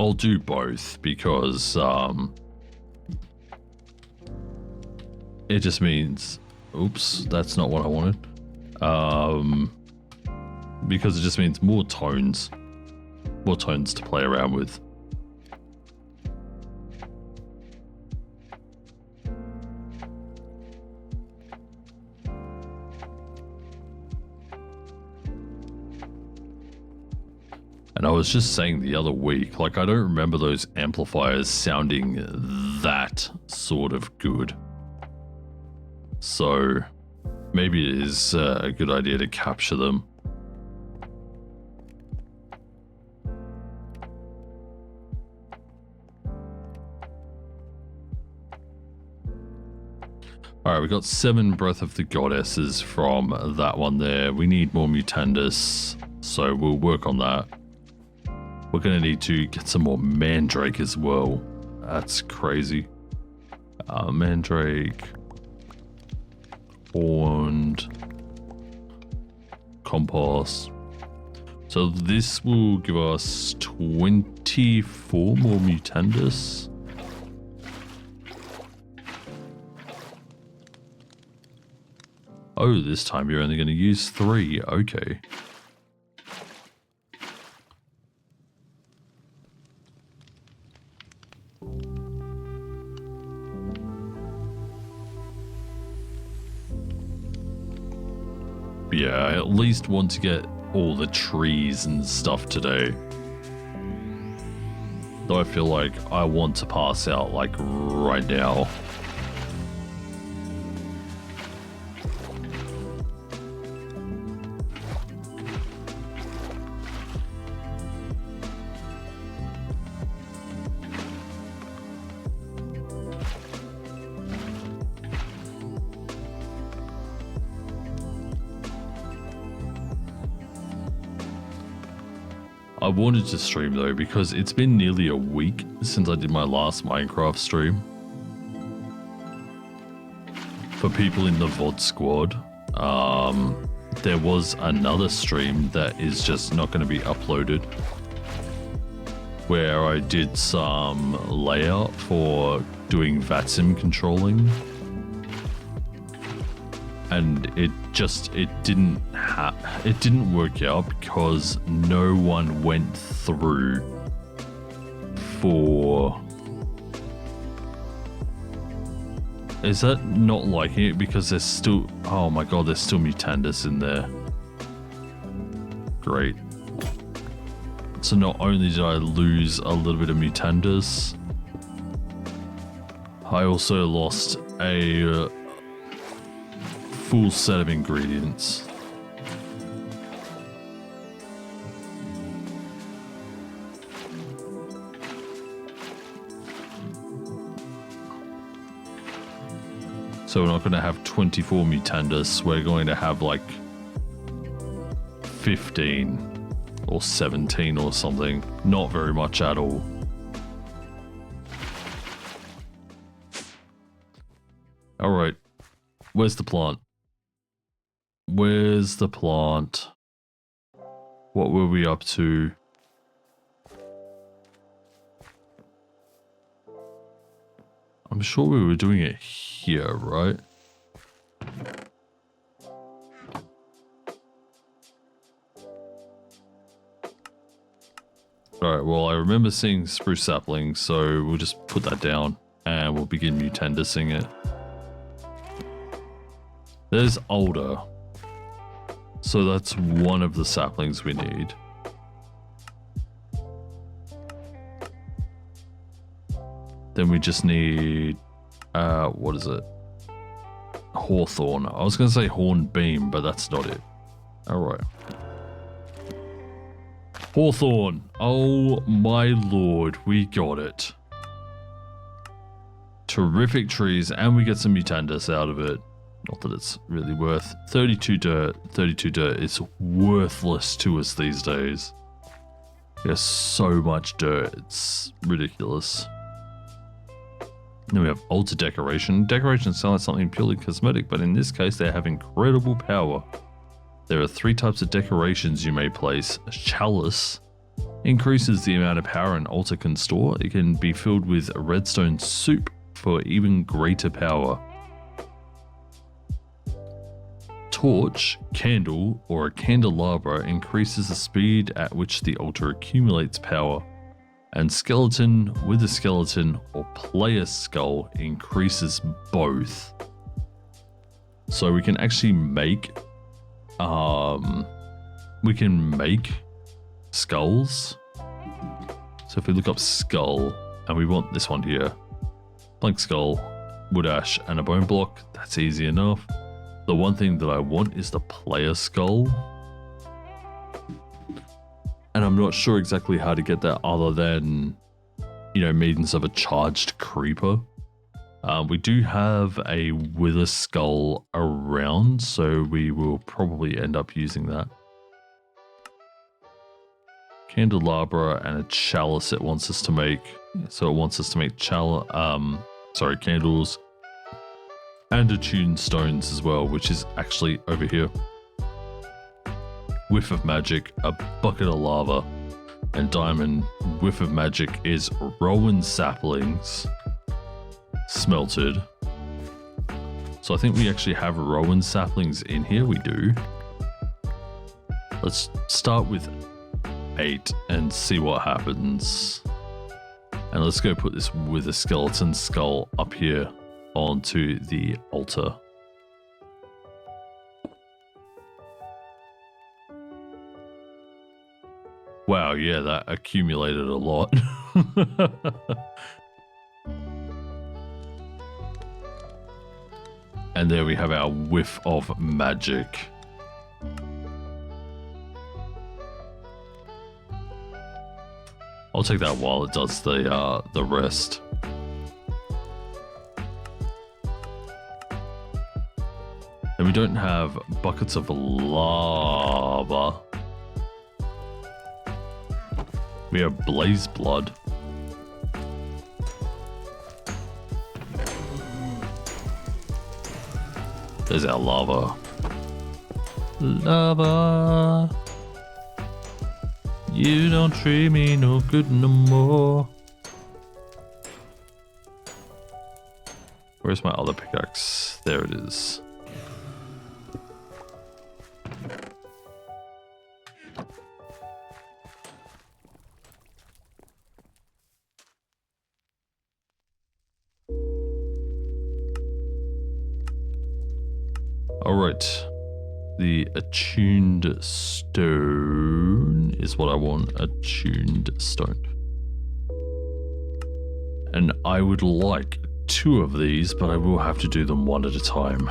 I'll do both because it just means, oops, that's not what I wanted. Because it just means more tones to play around with. And I was just saying the other week, like, I don't remember those amplifiers sounding that sort of good. So maybe it is a good idea to capture them. Alright, we got 7 Breath of the Goddesses from that one there. We need more Mutandis, so we'll work on that. We're going to need to get some more Mandrake as well. That's crazy. Mandrake. Horned. Compost. So this will give us 24 more Mutandis. Oh, this time you're only going to use 3. Okay. Yeah, I at least want to get all the trees and stuff today. Though I feel like I want to pass out, like, right now. I wanted to stream though because it's been nearly a week since I did my last Minecraft stream. For people in the VOD squad, there was another stream that is just not going to be uploaded where I did some layout for doing VATSIM controlling, and it didn't work out because no one went through for... Is that not liking it because there's still... Oh my god, there's still Mutandis in there. Great. So not only did I lose a little bit of Mutandis, I also lost a full set of ingredients. So we're not going to have 24 Mutandis, we're going to have like 15 or 17 or something. Not very much at all. Alright, where's the plant? Where's the plant? What were we up to? I'm sure we were doing it here, right? Alright, well, I remember seeing spruce saplings, so we'll just put that down and we'll begin mutandising it. There's alder. So that's one of the saplings we need. Then we just need, what is it? Hawthorn. I was going to say hornbeam, but that's not it. Alright. Hawthorn. Oh my lord, we got it. Terrific trees, and we get some Mutandis out of it. Not that it's really worth. 32 dirt. 32 dirt is worthless to us these days. There's so much dirt, it's ridiculous. Then we have altar decoration. Decorations sound like something purely cosmetic, but in this case they have incredible power. There are 3 types of decorations you may place. Chalice increases the amount of power an altar can store. It can be filled with redstone soup for even greater power. Torch, candle, or a candelabra increases the speed at which the altar accumulates power. And skeleton with a skeleton or player skull increases both. So we can actually make skulls. So if we look up skull and we want this one here, blank skull, wood ash, and a bone block, that's easy enough. The one thing that I want is the player skull. And I'm not sure exactly how to get that other than, you know, means of a charged creeper. We do have a wither skull around, so we will probably end up using that. Candelabra and a chalice it wants us to make. So it wants us to make candles and attuned stones as well, which is actually over here. Whiff of magic, a bucket of lava, and diamond. Whiff of magic is rowan saplings smelted. So I think we actually have rowan saplings in here. We do. Let's start with 8 and see what happens. And let's go put this with a skeleton skull up here onto the altar. Wow, yeah, that accumulated a lot. And there we have our whiff of magic. I'll take that while it does the rest. And we don't have buckets of lava. We have blaze blood. There's our lava. Lava. You don't treat me no good no more. Where's my other pickaxe? There it is. Alright. The attuned stone is what I want. Attuned stone. And I would like 2 of these, but I will have to do them one at a time.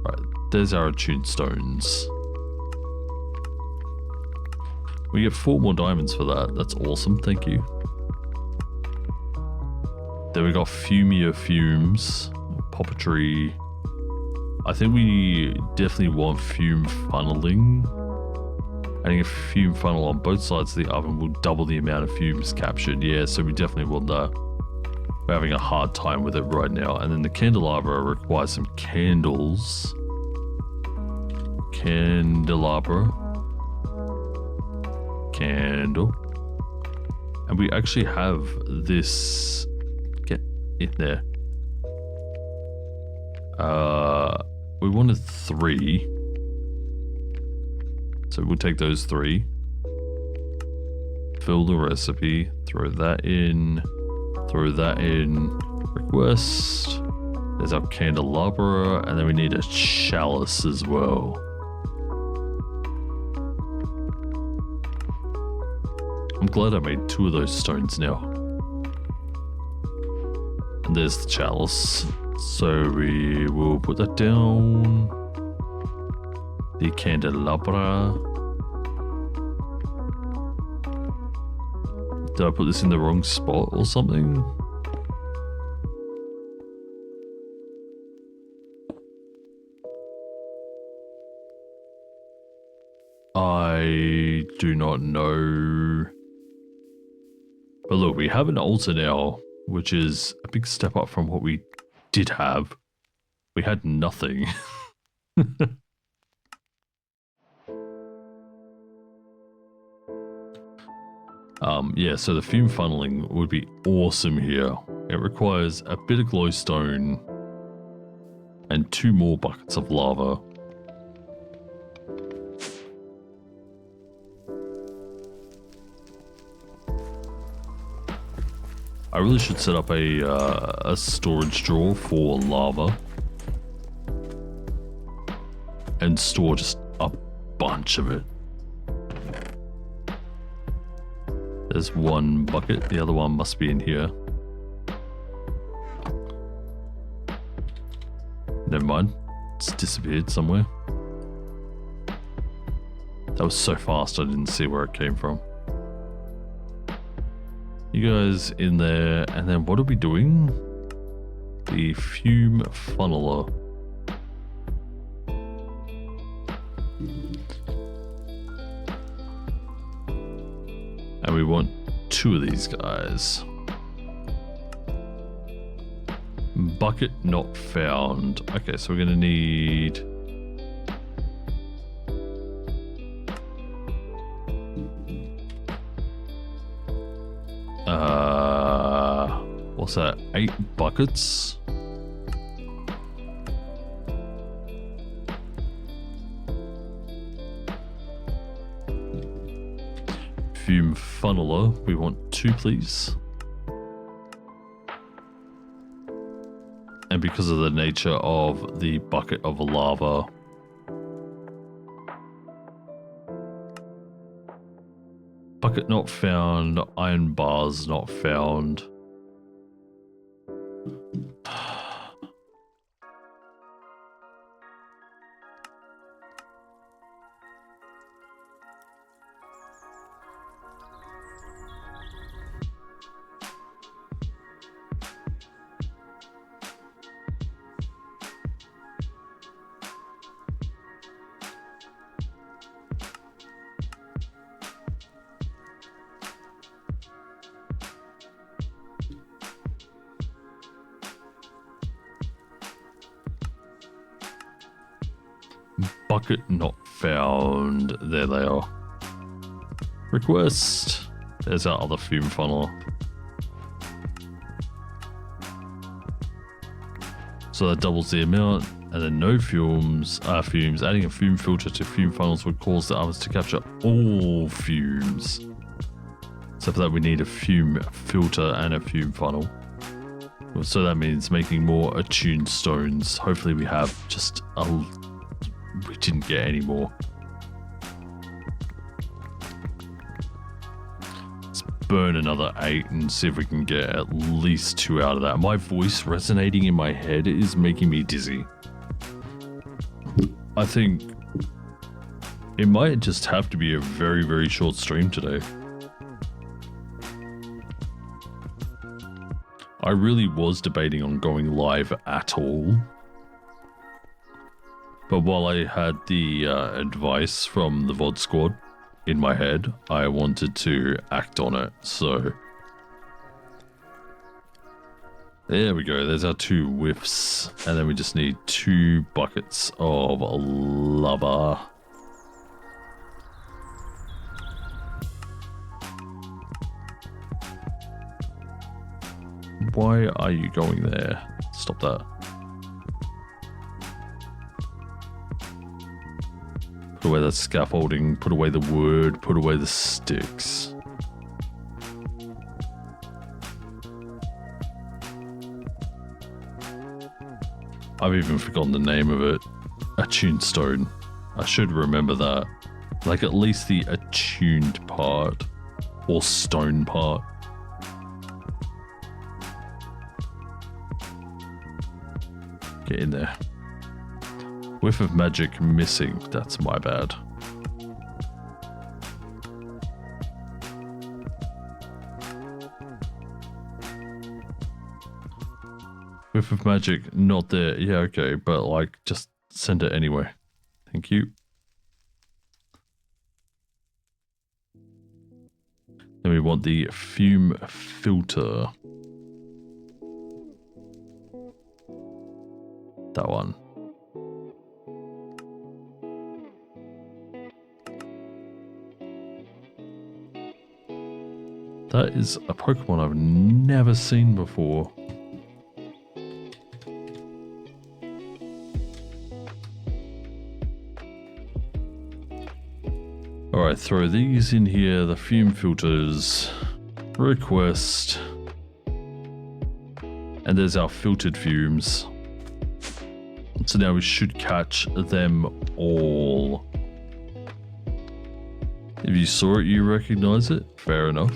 Right, there's our attuned stones. We get 4 more diamonds for that. That's awesome, thank you. Then we got Fumia Fumes, Puppetry. I think we definitely want Fume Funneling. Adding a fume funnel on both sides of the oven will double the amount of fumes captured. Yeah, so we definitely want that. We're having a hard time with it right now. And then the candelabra requires some candles. Candelabra. Candle. And we actually have this... Get in there. We wanted 3. So we'll take those 3. Fill the recipe. Throw that in. Throw that in. Request. There's our candelabra. And then we need a chalice as well. I'm glad I made 2 of those stones now. And there's the chalice. So we will put that down. The candelabra. Did I put this in the wrong spot or something? I do not know. But look, we have an altar now, which is a big step up from what we did have. We had nothing. Yeah, so the fume funneling would be awesome here. It requires a bit of glowstone and 2 more buckets of lava. I really should set up a storage drawer for lava and store just a bunch of it. There's 1 bucket, the other one must be in here. Never mind, it's disappeared somewhere. That was so fast I didn't see where it came from. You guys in there, and then what are we doing? The fume funneler. And we want 2 of these guys. Bucket not found. Okay, so we're gonna need... what's that? 8 buckets? Fume funneler, we want 2 please. And because of the nature of the bucket of lava, bucket not found, iron bars not found. bucket not found. There they are. Request. There's our other fume funnel. So that doubles the amount, and then no fumes. Adding a fume filter to fume funnels would cause the ovens to capture all fumes. So for that we need a fume filter and a fume funnel. So that means making more attuned stones. Hopefully we have just a... We didn't get any more. Let's burn another 8 and see if we can get at least 2 out of that. My voice resonating in my head is making me dizzy. I think it might just have to be a very, very short stream today. I really was debating on going live at all. But while I had the advice from the VOD squad in my head, I wanted to act on it, so... There we go, there's our 2 whiffs, and then we just need 2 buckets of lava. Why are you going there? Stop that. Put away that scaffolding, put away the wood, put away the sticks. I've even forgotten the name of it. Attuned stone. I should remember that. Like at least the attuned part. Or stone part. Get in there. Whiff of magic missing. That's my bad. Whiff of magic not there. Yeah, okay, but like just send it anyway. Thank you. Then we want the fume filter. That one. That is a Pokemon I've never seen before. Alright, throw these in here, the fume filters, request, and there's our filtered fumes. So now we should catch them all. If you saw it, you recognize it. Fair enough.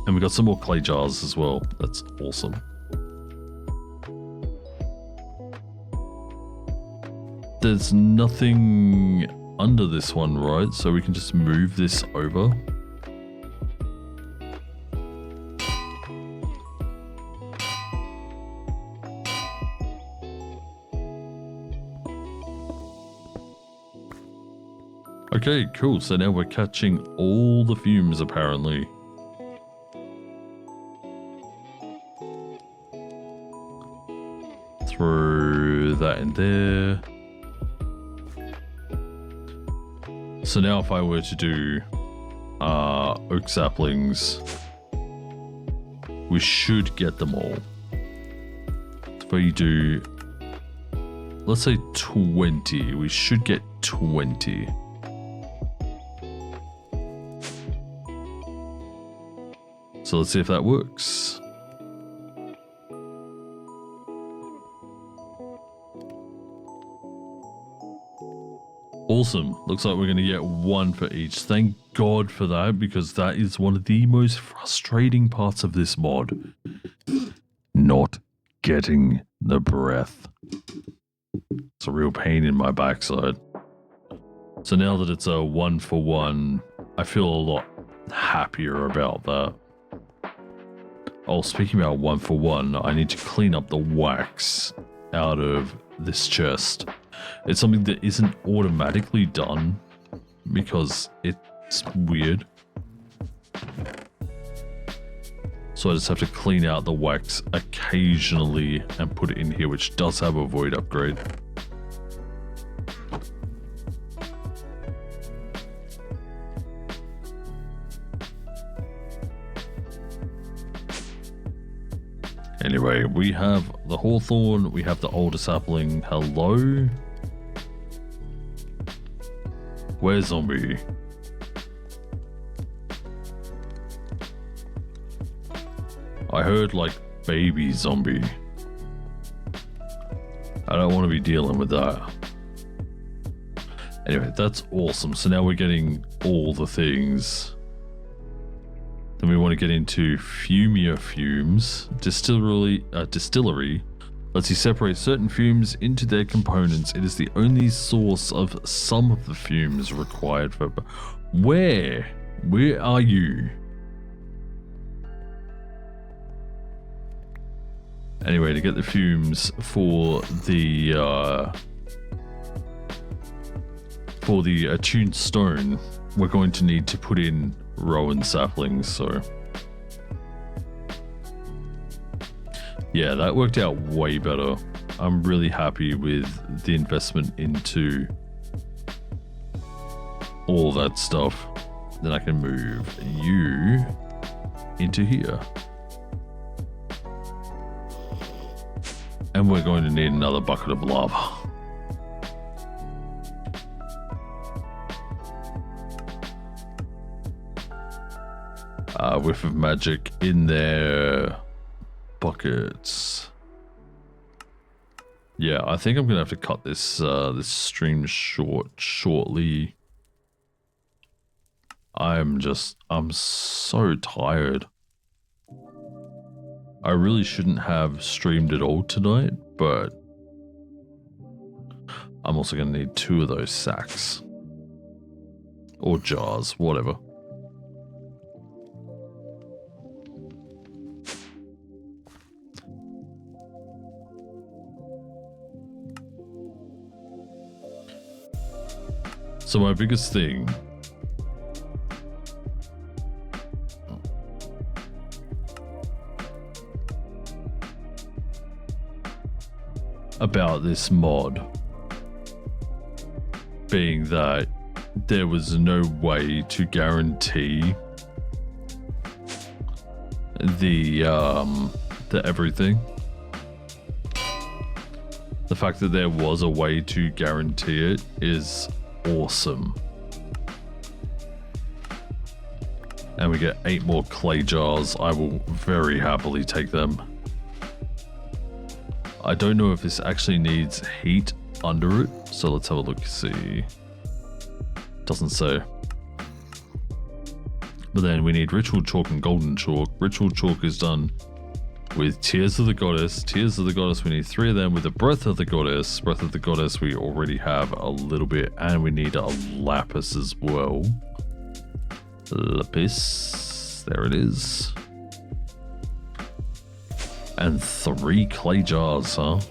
And we got some more clay jars as well. That's awesome. There's nothing under this one, right? So we can just move this over. Okay, cool. So now we're catching all the fumes, apparently. Throw that in there. So now if I were to do oak saplings, we should get them all. If we do, let's say 20, we should get 20. So let's see if that works. Awesome. Looks like we're going to get 1 for each. Thank God for that, because that is one of the most frustrating parts of this mod. Not getting the breath. It's a real pain in my backside. So now that it's a 1 for 1, I feel a lot happier about that. Oh, speaking about 1 for 1, I need to clean up the wax out of this chest. It's something that isn't automatically done because it's weird. So I just have to clean out the wax occasionally and put it in here, which does have a void upgrade. Anyway, we have the hawthorn, we have the older sapling. Hello? Where's zombie? I heard like baby zombie. I don't want to be dealing with that. Anyway, that's awesome. So now we're getting all the things. Then we want to get into Fumia Fumes. Distillery lets you separate certain fumes into their components. It is the only source of some of the fumes required for... Where? Where are you? Anyway, to get the fumes for the attuned stone, we're going to need to put in rowan saplings, so yeah, that worked out way better. I'm really happy with the investment into all that stuff. Then I can move you into here. And we're going to need another bucket of lava. Whiff of magic in their buckets. Yeah, I think I'm gonna have to cut this this stream shortly. I'm so tired. I really shouldn't have streamed at all tonight, but I'm also gonna need 2 of those sacks or jars, whatever. So my biggest thing about this mod being that there was no way to guarantee the everything. The fact that there was a way to guarantee it is awesome. And we get 8 more clay jars. I will very happily take them. I don't know if this actually needs heat under it, so let's have a look, see. Doesn't say. But then we need ritual chalk and golden chalk. Ritual chalk is done with Tears of the Goddess. Tears of the Goddess, we need 3 of them. With the Breath of the Goddess. Breath of the Goddess, we already have a little bit. And we need a lapis as well. Lapis. There it is. And 3 clay jars, huh?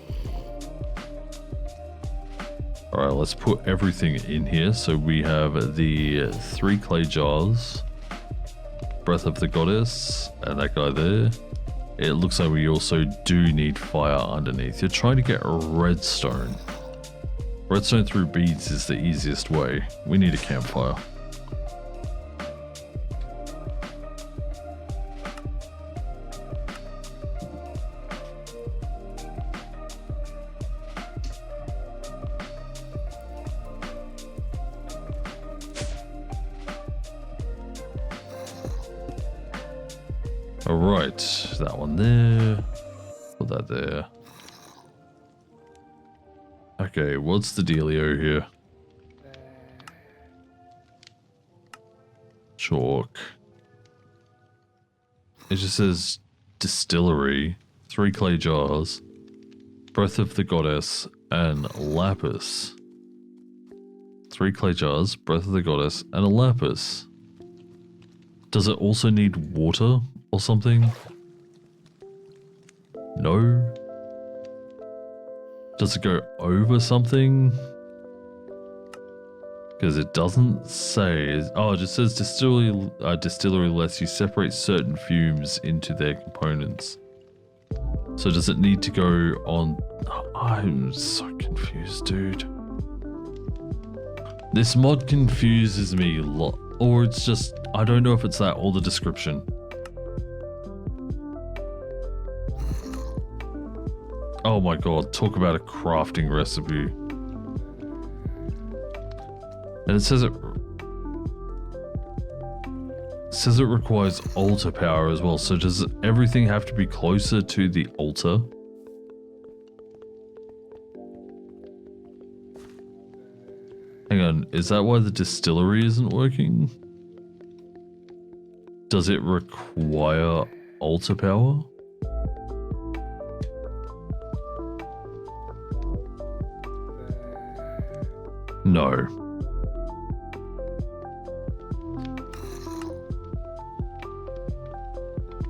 Alright, let's put everything in here. So we have the 3 clay jars. Breath of the Goddess. And that guy there. It looks like we also do need fire underneath. You're trying to get a redstone. Redstone through beads is the easiest way. We need a campfire. Alright, that one there. Put that there. Okay, what's the dealio here? Chalk. It just says distillery, 3 clay jars, Breath of the Goddess, and lapis. 3 clay jars, Breath of the Goddess, and a lapis. Does it also need water or something? No? Does it go over something? Because it doesn't say. Oh, it just says distillery lets you separate certain fumes into their components. So does it need to go on? I'm so confused, dude. This mod confuses me a lot. Or it's just, I don't know if it's that or the description. Oh my god, talk about a crafting recipe. And it says it requires altar power as well. So does everything have to be closer to the altar? Hang on, is that why the distillery isn't working? Does it require altar power? No.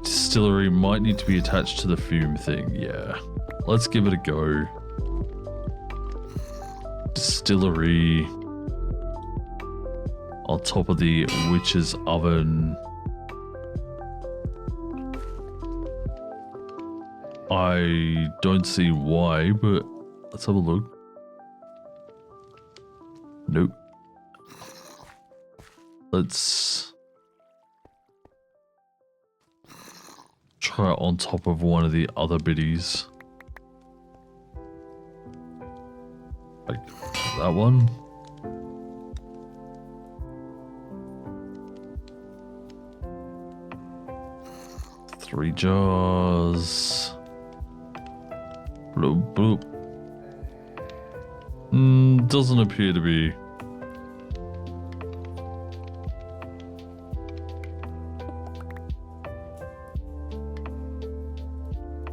Distillery might need to be attached to the fume thing. Yeah. Let's give it a go. Distillery on top of the witch's oven. I don't see why, but let's have a look. Nope. Let's try it on top of one of the other biddies. Like that one. Three jars. Bloop, bloop. Doesn't appear to be.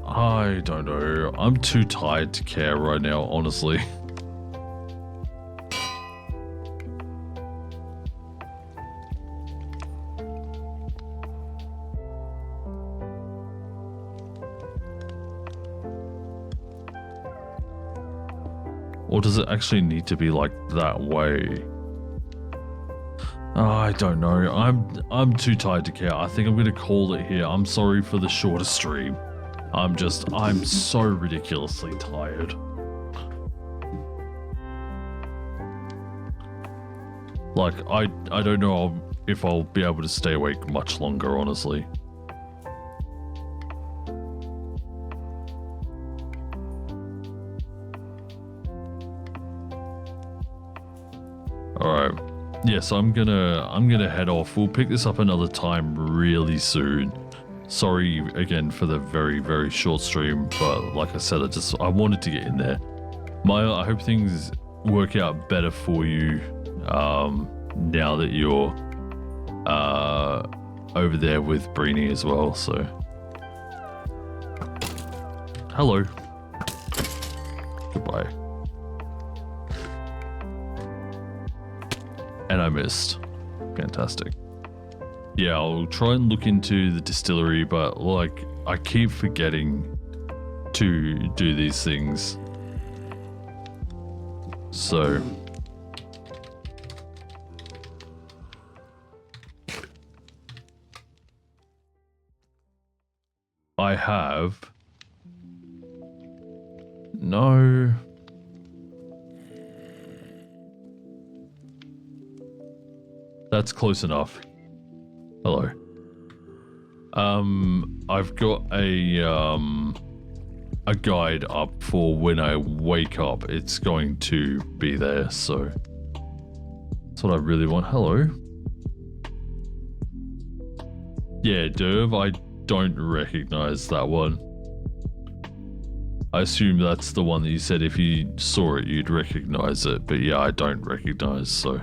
I don't know. I'm too tired to care right now, honestly. Or does it actually need to be like that way? I don't know. I'm too tired to care. I think I'm gonna call it here. I'm sorry for the shorter stream. I'm so ridiculously tired. Like, I don't know if I'll be able to stay awake much longer, honestly. Alright. Yeah, so I'm gonna head off. We'll pick this up another time really soon. Sorry again for the very, very short stream, but like I said, I wanted to get in there. Maya, I hope things work out better for you now that you're over there with Breenie as well, so. Hello. Goodbye. And I missed. Fantastic. Yeah, I'll try and look into the distillery, but like, I keep forgetting to do these things. So. I have. No. That's close enough. Hello. I've got a guide up for when I wake up. It's going to be there, so that's what I really want. Hello. Yeah, Derv, I don't recognize that one. I assume that's the one that you said if you saw it, you'd recognize it, but yeah, I don't recognize, so.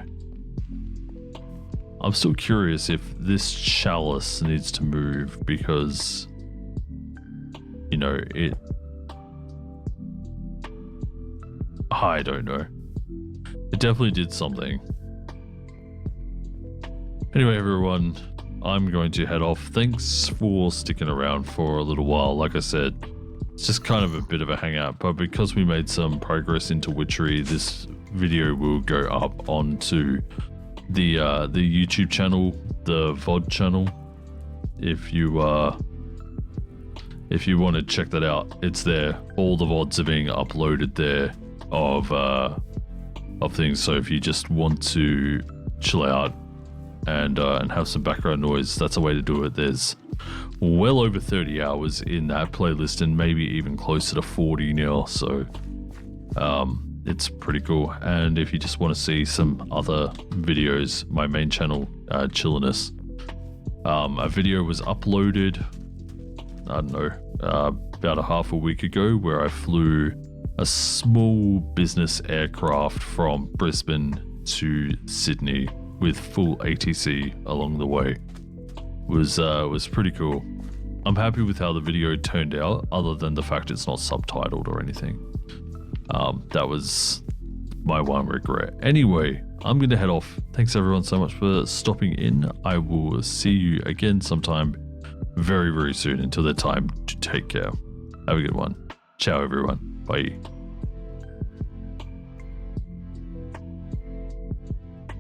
I'm still curious if this chalice needs to move because, you know, I don't know. It definitely did something. Anyway, everyone, I'm going to head off. Thanks for sticking around for a little while. Like I said, it's just kind of a bit of a hangout, but because we made some progress into witchery, this video will go up onto the YouTube channel, the VOD channel. If you want to check that out, it's there. All the VODs are being uploaded there of things. So if you just want to chill out and have some background noise, that's a way to do it. There's well over 30 hours in that playlist, and maybe even closer to 40 now. So it's pretty cool. And if you just want to see some other videos, my main channel, Chillainous, a video was uploaded, I don't know, about a half a week ago, where I flew a small business aircraft from Brisbane to Sydney with full ATC along the way. Was pretty cool. I'm happy with how the video turned out, other than the fact it's not subtitled or anything. That was my one regret. Anyway, I'm going to head off. Thanks everyone so much for stopping in. I will see you again sometime very, very soon. Until that time, take care. Have a good one. Ciao everyone. Bye.